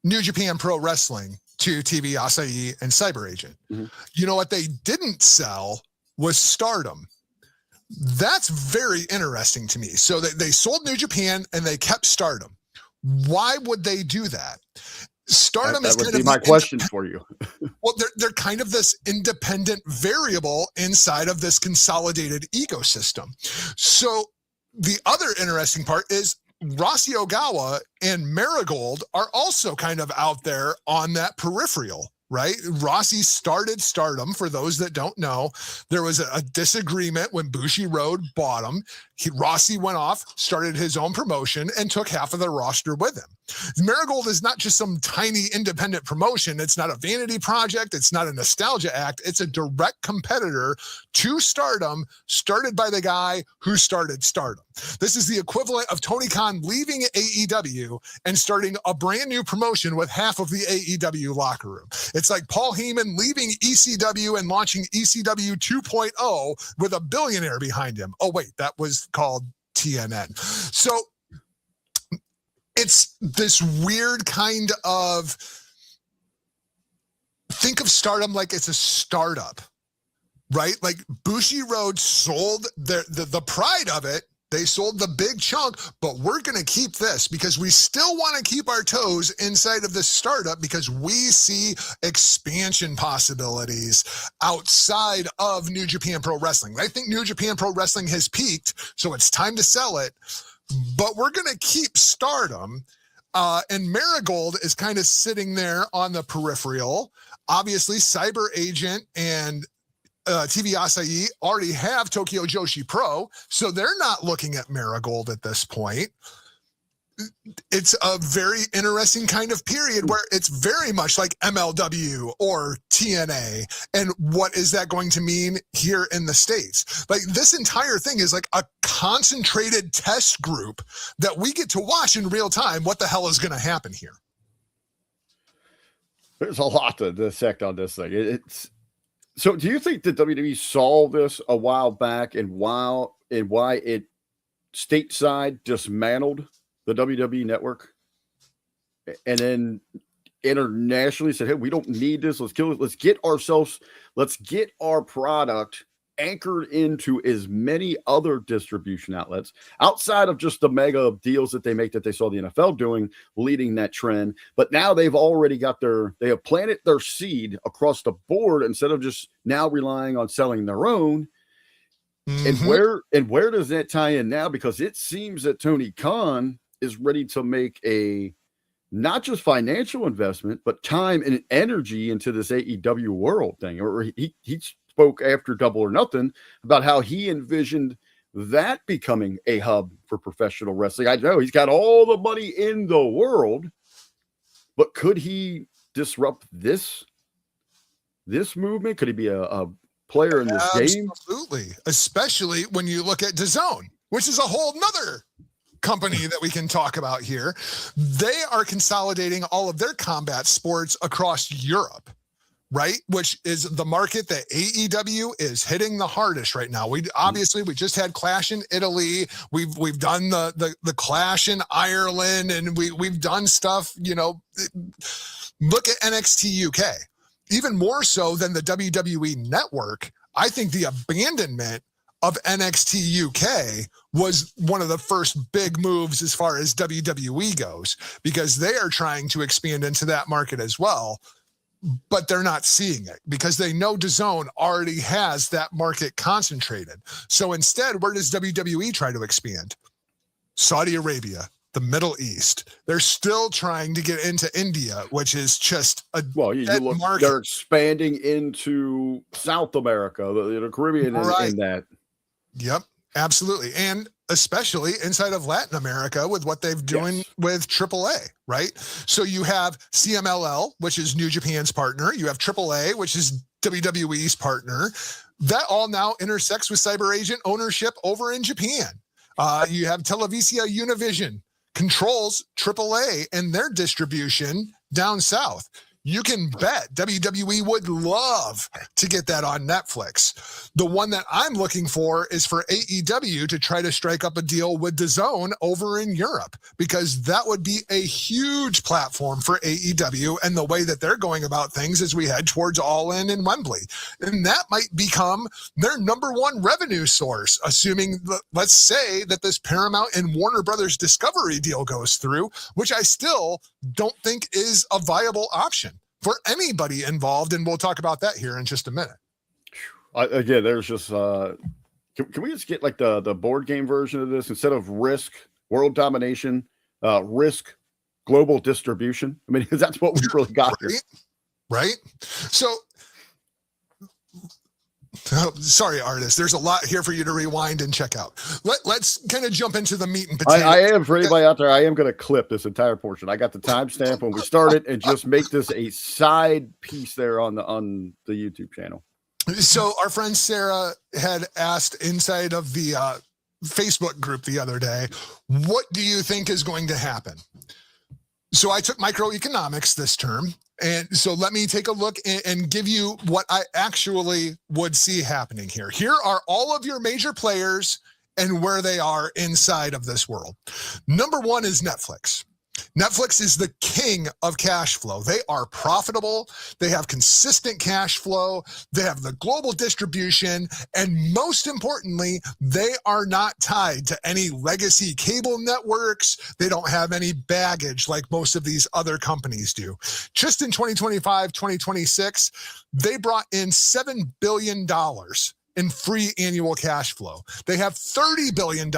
New Japan Pro Wrestling to TV Asahi and Cyber Agent. Mm-hmm. You know what they didn't sell was Stardom. That's very interesting to me. So they sold New Japan and they kept Stardom. Why would they do that? Stardom is That would kind be of my question for you. well, they're kind of this independent variable inside of this consolidated ecosystem. So the other interesting part is Rossi Ogawa and Marigold are also kind of out there on that peripheral, right? Rossi started Stardom. For those that don't know, there was a disagreement when Bushiroad bought him. Rossi went off, started his own promotion, and took half of the roster with him. Marigold is not just some tiny independent promotion. It's not a vanity project. It's not a nostalgia act. It's a direct competitor to Stardom, started by the guy who started Stardom. This is the equivalent of Tony Khan leaving AEW and starting a brand new promotion with half of the AEW locker room. It's like Paul Heyman leaving ECW and launching ECW 2.0 with a billionaire behind him. Oh, wait, that was called TNN. So it's this weird kind of, think of Stardom like it's a startup, right? Like Bushiroad sold the pride of it. They sold the big chunk, but we're going to keep this because we still want to keep our toes inside of this startup because we see expansion possibilities outside of New Japan Pro Wrestling. I think New Japan Pro Wrestling has peaked, so it's time to sell it, but we're going to keep Stardom. And Marigold is kind of sitting there on the peripheral. Obviously, Cyber Agent and TV Asahi already have Tokyo Joshi Pro, so they're not looking at Marigold at this point. It's a very interesting kind of period where it's very much like MLW or TNA. And what is that going to mean here in the States? Like this entire thing is like a concentrated test group that we get to watch in real time. What the hell is going to happen here? There's a lot to dissect on this thing. So do you think that WWE saw this a while back and why it stateside dismantled the WWE network and then internationally said, hey, we don't need this. Let's kill it. Let's get our product anchored into as many other distribution outlets outside of just the mega deals that they make that they saw the NFL doing, leading that trend. But now they've already got they have planted their seed across the board instead of just now relying on selling their own. Mm-hmm. And where does that tie in now? Because it seems that Tony Khan is ready to make a not just financial investment, but time and energy into this AEW world thing. Or he spoke after Double or Nothing about how he envisioned that becoming a hub for professional wrestling. I know he's got all the money in the world, but could he disrupt this movement? Could he be a player in this game? Absolutely. Especially when you look at DAZN, which is a whole nother company that we can talk about here. They are consolidating all of their combat sports across Europe, right? Which is the market that AEW is hitting the hardest right now. We just had Clash in Italy. We've done the Clash in Ireland, and we've done stuff, look at NXT UK. Even more so than the WWE network, I think the abandonment of NXT UK was one of the first big moves as far as WWE goes, because they are trying to expand into that market as well, but they're not seeing it because they know DAZN already has that market concentrated. So instead, where does WWE try to expand? Saudi Arabia, the Middle East. They're still trying to get into India, which is just a market. They're expanding into South America, the Caribbean, right. In that. Yep, absolutely. And especially inside of Latin America with what they've doing with AAA, right? So you have CMLL, which is New Japan's partner. You have AAA, which is WWE's partner. That all now intersects with Cyber Agent ownership over in Japan. You have Televisa Univision controls AAA and their distribution down south. you can bet WWE would love to get that on Netflix. The one that I'm looking for is for AEW to try to strike up a deal with DAZN over in Europe, because that would be a huge platform for AEW and the way that they're going about things as we head towards All In Wembley. And that might become their number one revenue source, assuming, let's say, that this Paramount and Warner Brothers Discovery deal goes through, which I still don't think is a viable option for anybody involved. And we'll talk about that here in just a minute. Again, there's just, can we just get like the board game version of this instead of Risk, World Domination, Risk, Global Distribution? I mean, that's what we really got here. Right? So, sorry, artist. There's a lot here for you to rewind and check out. Let's kind of jump into the meat and potatoes. I am, for anybody out there, I am going to clip this entire portion. I got the timestamp when we started and just make this a side piece there on the YouTube channel. So our friend Sarah had asked inside of the Facebook group the other day, what do you think is going to happen? So I took microeconomics this term. And so let me take a look and give you what I actually would see happening here. Here are all of your major players and where they are inside of this world. Number one is Netflix. Netflix is the king of cash flow. They are profitable. They have consistent cash flow. They have the global distribution. And most importantly, they are not tied to any legacy cable networks. They don't have any baggage like most of these other companies do. Just in 2025, 2026, they brought in $7 billion in free annual cash flow. They have $30 billion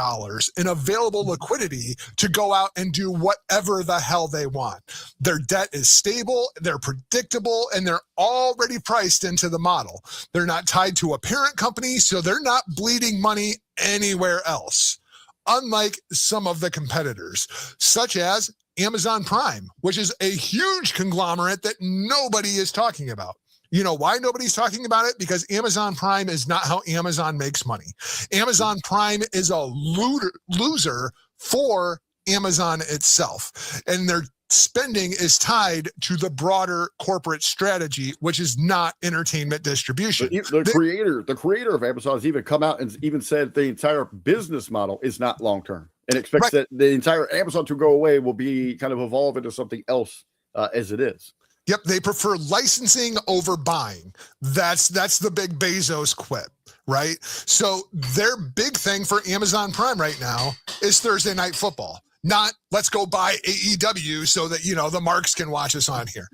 in available liquidity to go out and do whatever the hell they want. Their debt is stable, they're predictable, and they're already priced into the model. They're not tied to a parent company, so they're not bleeding money anywhere else. Unlike some of the competitors, such as Amazon Prime, which is a huge conglomerate that nobody is talking about. You know why nobody's talking about it? Because Amazon Prime is not how Amazon makes money. Amazon Prime is a loser for Amazon itself. And their spending is tied to the broader corporate strategy, which is not entertainment distribution. The creator of Amazon has even come out and even said the entire business model is not long-term and expects that the entire Amazon to go away will be kind of evolve into something else as it is. Yep, they prefer licensing over buying. That's the big Bezos quip, right? So their big thing for Amazon Prime right now is Thursday Night Football. Not let's go buy AEW so that, the marks can watch us on here.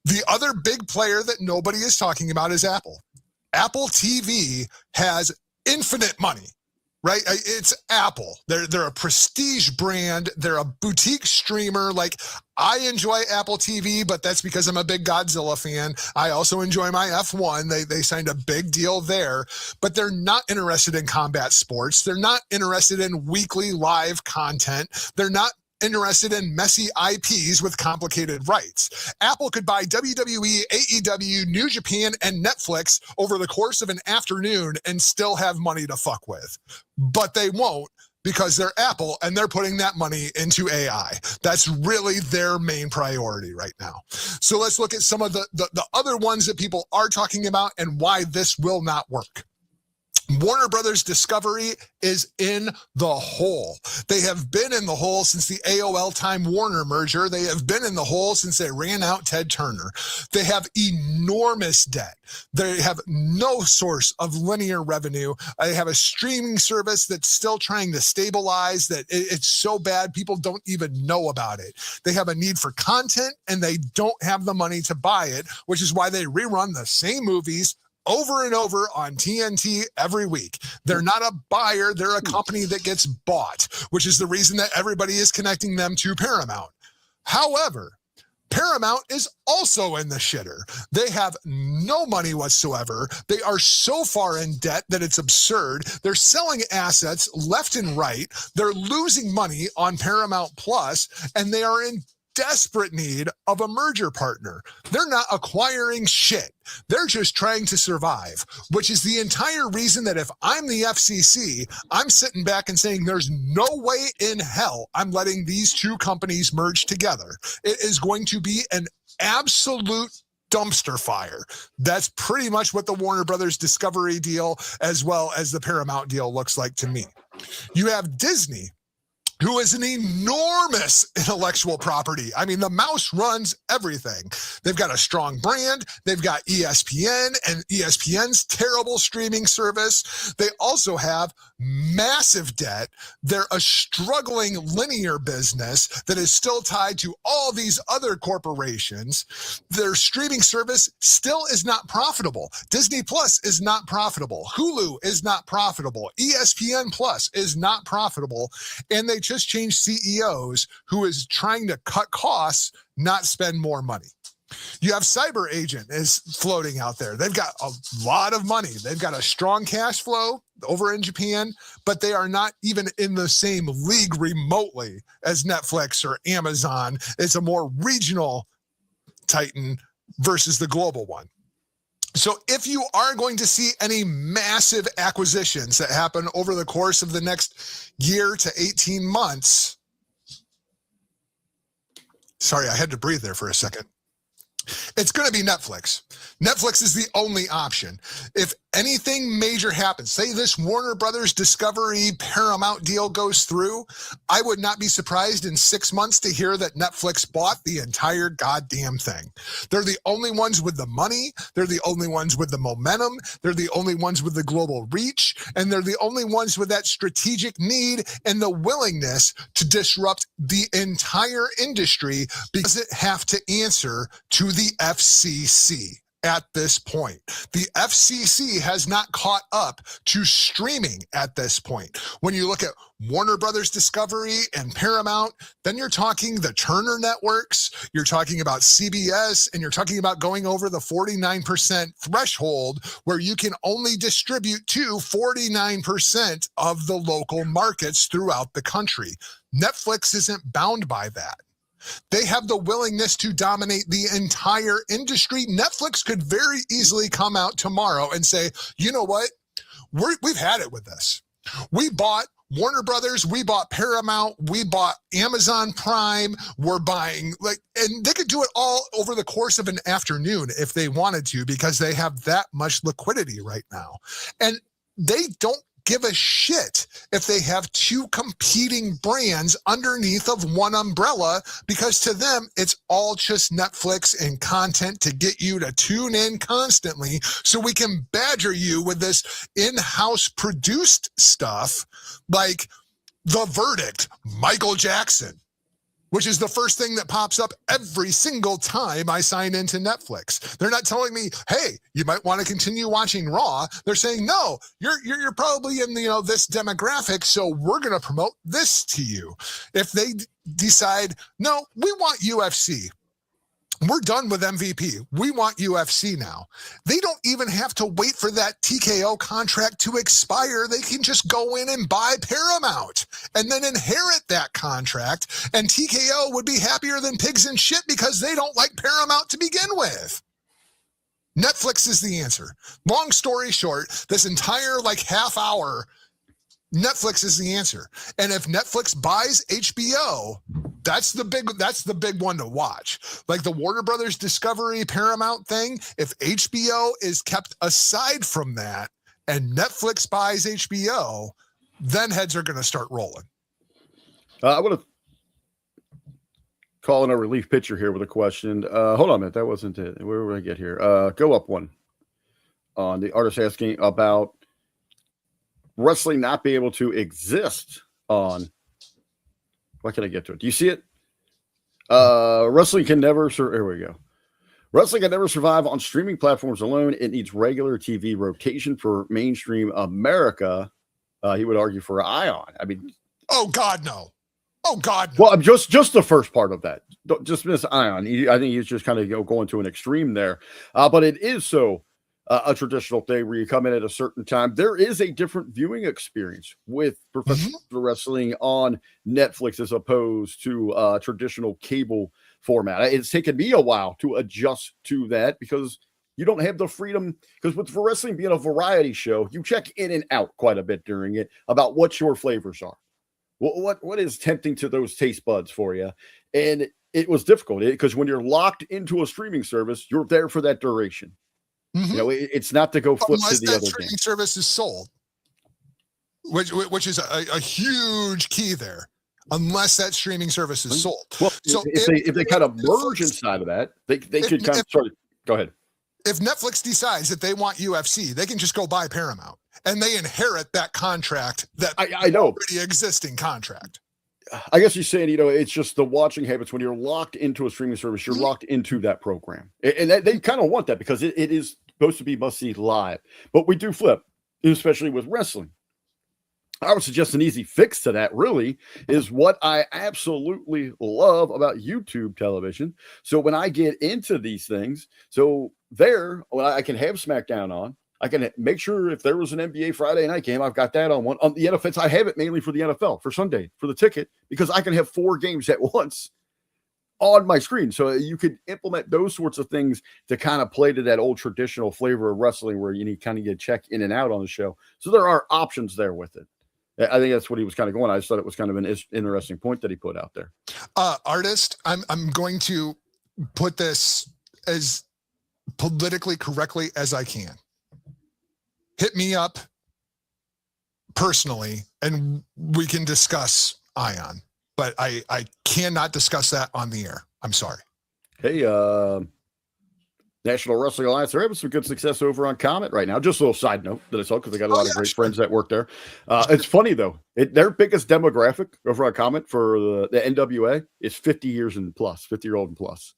The other big player that nobody is talking about is Apple. Apple TV has infinite money. Right? It's Apple. They're a prestige brand. They're a boutique streamer. Like, I enjoy Apple TV, but that's because I'm a big Godzilla fan. I also enjoy my F1. They signed a big deal there, but they're not interested in combat sports. They're not interested in weekly live content. They're not interested in messy IPs with complicated rights. Apple could buy WWE, AEW, New Japan, and Netflix over the course of an afternoon and still have money to fuck with. But they won't, because they're Apple and they're putting that money into AI. That's really their main priority right now. So let's look at some of the other ones that people are talking about and why this will not work. Warner Brothers Discovery is in the hole. They have been in the hole since the AOL Time Warner merger. They have been in the hole since they ran out Ted Turner. They have enormous debt. They have no source of linear revenue. They have a streaming service that's still trying to stabilize, that it's so bad people don't even know about it. They have a need for content and they don't have the money to buy it, which is why they rerun the same movies over and over on TNT every week. They're not a buyer, they're a company that gets bought, which is the reason that everybody is connecting them to Paramount. However, Paramount is also in the shitter. They have no money whatsoever. They are so far in debt that it's absurd. They're selling assets left and right. They're losing money on Paramount Plus, and they are in desperate need of a merger partner. They're not acquiring shit. They're just trying to survive, which is the entire reason that if I'm the FCC, I'm sitting back and saying there's no way in hell I'm letting these two companies merge together. It is going to be an absolute dumpster fire. That's pretty much what the Warner Brothers Discovery deal as well as the Paramount deal looks like to me. You have Disney, who is an enormous intellectual property. I mean, the mouse runs everything. They've got a strong brand. They've got ESPN and ESPN's terrible streaming service. They also have massive debt. They're a struggling linear business that is still tied to all these other corporations. Their streaming service still is not profitable. Disney Plus is not profitable. Hulu is not profitable. ESPN Plus is not profitable. And they just changed CEOs who is trying to cut costs, not spend more money. You have Cyber Agent is floating out there. They've got a lot of money. They've got a strong cash flow over in Japan, but they are not even in the same league remotely as Netflix or Amazon. It's a more regional Titan versus the global one. So if you are going to see any massive acquisitions that happen over the course of the next year to 18 months, sorry, I had to breathe there for a second. It's going to be Netflix. Netflix is the only option. If anything major happens, say this Warner Brothers Discovery Paramount deal goes through, I would not be surprised in 6 months to hear that Netflix bought the entire goddamn thing. They're the only ones with the money. They're the only ones with the momentum. They're the only ones with the global reach. And they're the only ones with that strategic need and the willingness to disrupt the entire industry because it have to answer to the FCC. At this point, the FCC has not caught up to streaming at this point. When you look at Warner Brothers Discovery and Paramount, then you're talking the Turner networks, you're talking about CBS, and you're talking about going over the 49% threshold where you can only distribute to 49% of the local markets throughout the country. Netflix isn't bound by that. They have the willingness to dominate the entire industry. Netflix could very easily come out tomorrow and say, you know what? We've had it with this. We bought Warner Brothers, we bought Paramount, we bought Amazon Prime, we're buying, and they could do it all over the course of an afternoon if they wanted to, because they have that much liquidity right now. And they don't give a shit if they have two competing brands underneath of one umbrella, because to them, it's all just Netflix and content to get you to tune in constantly so we can badger you with this in-house produced stuff like The Verdict, Michael Jackson, which is the first thing that pops up every single time I sign into Netflix. They're not telling me, hey, you might want to continue watching Raw. They're saying, no, you're probably in this demographic, so we're going to promote this to you. If they decide, no, we want UFC. We're done with MVP. We want UFC now. They don't even have to wait for that TKO contract to expire. They can just go in and buy Paramount and then inherit that contract. And TKO would be happier than pigs in shit because they don't like Paramount to begin with. Netflix is the answer. Long story short, this entire half hour, Netflix is the answer. And if Netflix buys HBO, that's the big one to watch. Like the Warner Brothers Discovery Paramount thing, if HBO is kept aside from that and Netflix buys HBO, then heads are going to start rolling. I want to call in a relief pitcher here with a question. Hold on a minute. That wasn't it. Where would I get here? Go up one. On the artist asking about wrestling not being able to exist on. Why can I get to it? Do you see it? Wrestling can never. Here we go. Wrestling can never survive on streaming platforms alone. It needs regular TV rotation for mainstream America. He would argue for Ion. I mean, oh God, no. Oh God, no. Well, just the first part of that. Don't just miss Ion. I think he's just kind of going to an extreme there. But it is so a traditional thing where you come in at a certain time. There is a different viewing experience with professional wrestling on Netflix as opposed to traditional cable format. It's taken me a while to adjust to that because you don't have the freedom. Because with wrestling being a variety show, you check in and out quite a bit during it about what your flavors are. What is tempting to those taste buds for you? And it was difficult because when you're locked into a streaming service, you're there for that duration. You know, it's not to go flip Unless to the that other streaming game. service is sold, which is a huge key there. Unless that streaming service is sold. Well, so if they kind of merge inside of that, they could kind of sort of go ahead. If Netflix decides that they want UFC, they can just go buy Paramount and they inherit that contract, that I know already existing contract. I guess you're saying, you know, it's just the watching habits. When you're locked into a streaming service, you're locked into that program. And they kind of want that because it is supposed to be must-see live. But we do flip, especially with wrestling. I would suggest an easy fix to that really is what I absolutely love about YouTube television. So when I get into these things, so there, when I can have SmackDown on, I can make sure if there was an NBA Friday night game, I've got that on one. On the NFL, I have it mainly for the NFL, for Sunday, for the ticket, because I can have 4 games at once on my screen. So you could implement those sorts of things to kind of play to that old traditional flavor of wrestling where you need kind of get check in and out on the show. So there are options there with it. I think that's what he was kind of going. I just thought it was kind of an interesting point that he put out there. Artist, I'm going to put this as politically correctly as I can. Hit me up personally, and we can discuss Ion. But I cannot discuss that on the air. I'm sorry. Hey, National Wrestling Alliance, they're having some good success over on Comet right now. Just a little side note that I saw because they got a lot of great friends that work there. It's funny, though. Their biggest demographic over on Comet for the NWA is 50 years and plus, 50-year-old and plus.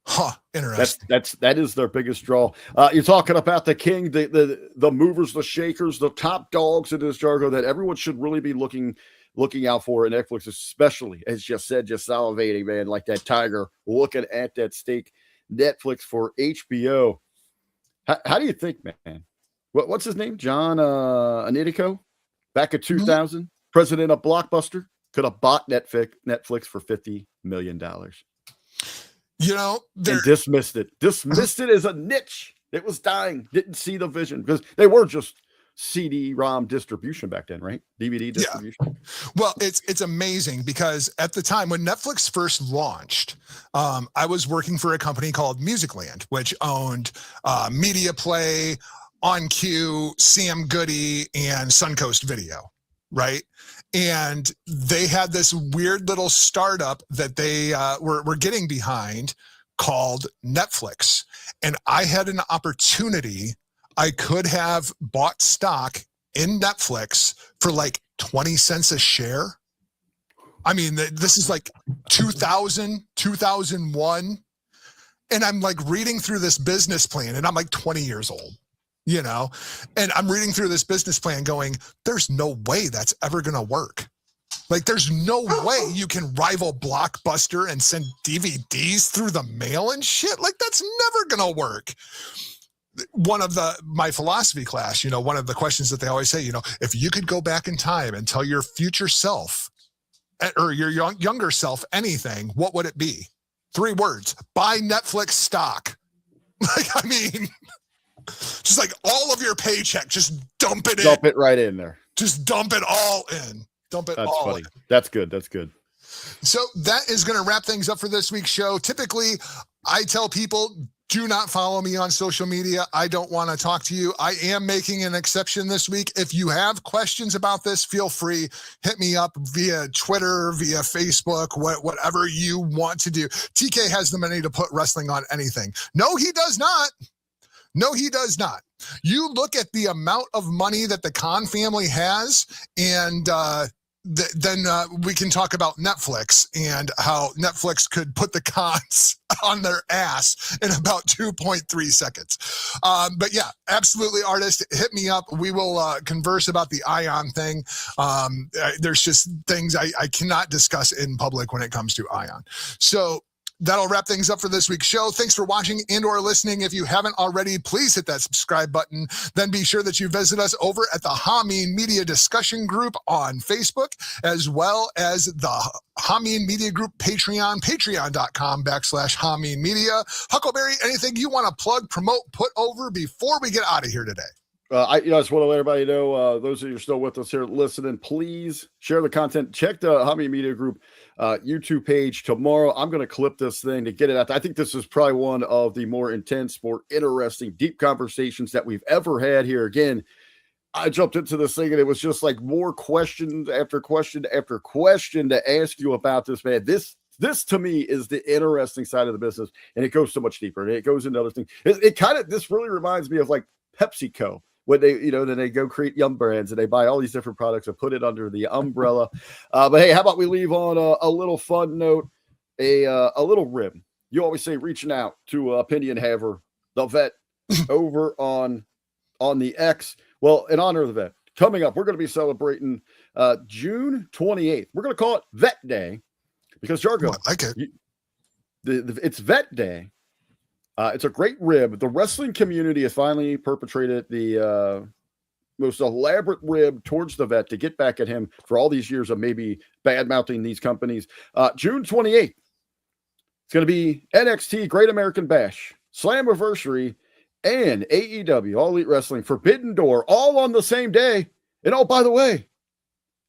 Huh, interesting. That is their biggest draw. You're talking about the king, the movers, the shakers, the top dogs in this jargon that everyone should really be looking out for, and Netflix especially, as just said, just salivating, man, like that tiger looking at that steak. Netflix for HBO. How do you think, man? What's his name? John Anitico, back in 2000, president of Blockbuster, could have bought Netflix for $50 million. You know, and dismissed it as a niche. It was dying. Didn't see the vision because they were just CD-ROM distribution back then, right? DVD distribution. Yeah. Well, it's amazing because at the time when Netflix first launched, I was working for a company called Musicland, which owned Media Play, On Cue, Sam Goody, and Suncoast Video, right? And they had this weird little startup that they were getting behind called Netflix. And I had an opportunity. I could have bought stock in Netflix for like 20 cents a share. I mean, this is like 2000, 2001. And I'm like reading through this business plan and I'm like 20 years old, you know, and I'm reading through this business plan going, there's no way that's ever going to work. Like, there's no way you can rival Blockbuster and send DVDs through the mail and shit. Like, that's never going to work. One of my philosophy class, you know, one of the questions that they always say, you know, if you could go back in time and tell your future self or your younger self anything, what would it be? 3 words: buy Netflix stock. Like, I mean, just like all of your paycheck, just dump it right in there. Just dump it all in. Dump it That's all funny. in. That's good. That's good. So that is going to wrap things up for this week's show. Typically, I tell people, do not follow me on social media. I don't want to talk to you. I am making an exception this week. If you have questions about this, feel free. Hit me up via Twitter, via Facebook, whatever you want to do. TK has the money to put wrestling on anything. No, he does not. No, he does not. You look at the amount of money that the Khan family has, and then we can talk about Netflix and how Netflix could put the Khans on their ass in about 2.3 seconds. But yeah, absolutely, artist, hit me up. We will converse about the Ion thing. There's just things I cannot discuss in public when it comes to Ion. So That'll wrap things up for this week's show. Thanks for watching and or listening. If you haven't already, please hit that subscribe button. Then be sure that you visit us over at the Hameen Media Discussion Group on Facebook, as well as the Hameen Media Group Patreon, patreon.com/Hameen Media. Huckleberry, anything you want to plug, promote, put over before we get out of here today? I just want to let everybody know, those of you who are still with us here listening, please share the content. Check the Hameen Media Group YouTube page tomorrow. I'm going to clip this thing to get it out. I think this is probably one of the more intense, more interesting, deep conversations that we've ever had here. Again, I jumped into this thing and it was just like more questions after question after question to ask you about this, man. This to me is the interesting side of the business, and it goes so much deeper and it goes into other things. This really reminds me of like PepsiCo. When they, then they go create Yum brands and they buy all these different products and put it under the umbrella. But hey, how about we leave on a little fun note, a little rib. You always say reaching out to opinion haver, the vet, over on the X. Well, in honor of the vet, coming up, we're going to be celebrating June 28th. We're going to call it Vet Day because Jargo, I like it. It's Vet Day. It's a great rib. The wrestling community has finally perpetrated the most elaborate rib towards the vet to get back at him for all these years of maybe bad-mouthing these companies. June 28th, it's going to be NXT Great American Bash, Slammiversary, and AEW, All Elite Wrestling, Forbidden Door, all on the same day. And oh, by the way,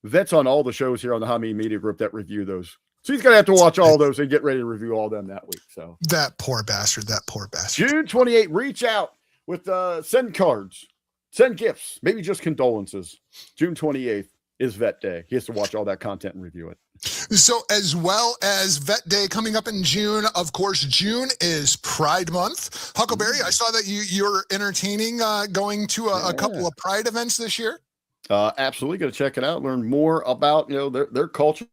Vet's on all the shows here on the Hameen Media Group that review those. So he's going to have to watch all those and get ready to review all them that week. So that poor bastard. June 28th, reach out with send cards, send gifts, maybe just condolences. June 28th is Vet Day. He has to watch all that content and review it. So as well as Vet Day coming up in June, of course, June is Pride Month. Huckleberry, I saw that you're entertaining going to a couple of Pride events this year. Absolutely. Going to check it out, learn more about, their culture,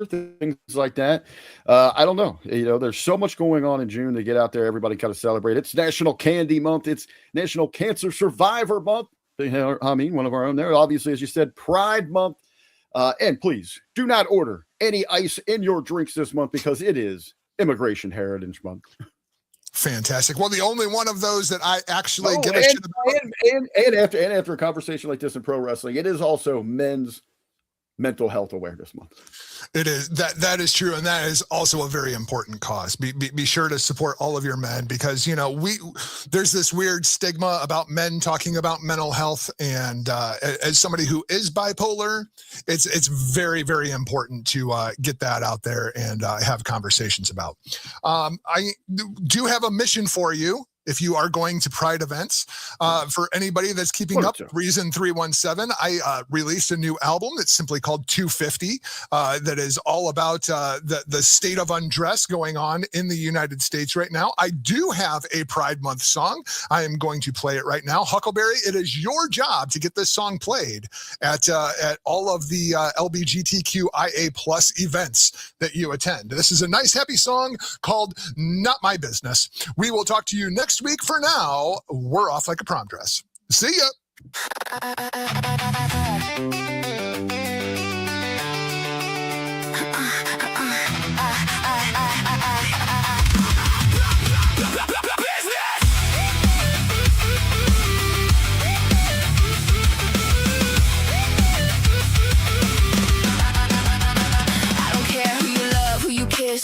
things like that. I don't know. There's so much going on in June to get out there. Everybody kind of celebrate. It's National Candy Month. It's National Cancer Survivor Month. One of our own there. Obviously, as you said, Pride Month. And please do not order any ice in your drinks this month because it is Immigration Heritage Month. Fantastic. Well, the only one of those that I actually give a shit about. And after a conversation like this in pro wrestling, it is also Men's Mental Health Awareness Month. It is that is true, and that is also a very important cause. Be sure to support all of your men because there's this weird stigma about men talking about mental health, and as somebody who is bipolar, it's very, very important to get that out there and have conversations about. I do have a mission for you. If you are going to Pride events, for anybody that's keeping up, Reason 317, I released a new album that's simply called 250, that is all about the state of undress going on in the United States right now. I do have a Pride Month song. I am going to play it right now. Huckleberry, it is your job to get this song played at all of the LGBTQIA plus events that you attend. This is a nice, happy song called Not My Business. We will talk to you next week. For now, we're off like a prom dress. See ya.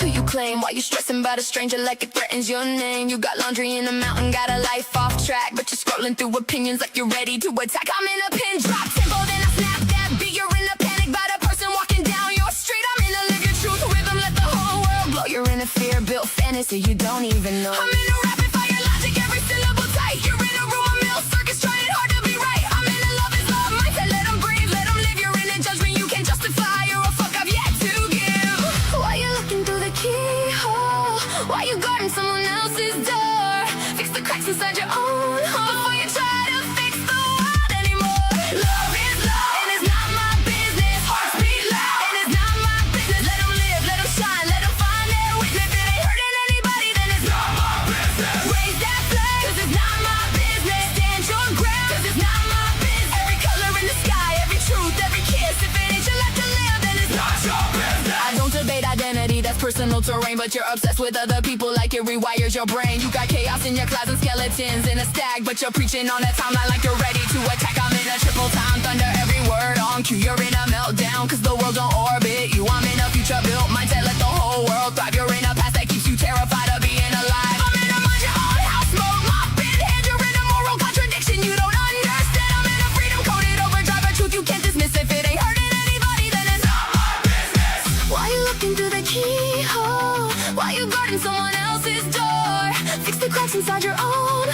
Who you claim? Why you stressing about a stranger like it threatens your name? You got laundry in a mountain, got a life off track, but you're scrolling through opinions like you're ready to attack. I'm in a pin drop tempo, then I snap that beat. You're in a panic by the person walking down your street. I'm in a live your truth rhythm, let the whole world blow. You're in a fear-built fantasy you don't even know. I'm in a rapid fire logic, every syllable tight. You're in a rumor mill circus, trying hard to be right. I'm in a love is love mindset, let them breathe, let them live. You're in a judgment you can't justify. You're a fuck I've yet to give. Why you looking through the keyhole? Why you guarding someone else's door? Fix the cracks inside your own home before you try to fix the world anymore. Love is love, and it's not my business. Hearts beat loud, and it's not my business. Let them live, let them shine, let them find their witness. If it ain't hurting anybody, then it's not my business. personal terrain, but you're obsessed with other people like it rewires your brain. You got chaos in your clouds and skeletons in a stack, but you're preaching on that timeline like you're ready to attack. I'm in a triple time thunder, every word on cue. You're in a meltdown, cause the world's on orbit. I'm in a future built mindset, let the whole world thrive. You're in a past that keeps you terrified of being alive. I'm in a mind your own house mode, mopping head. You're in a moral contradiction you don't understand. I'm in a freedom coded overdrive, a truth you can't dismiss. If it ain't hurting anybody, then it's not my business. Why you looking through the keyhole? Why you guarding someone else's door? Fix the cracks inside your own.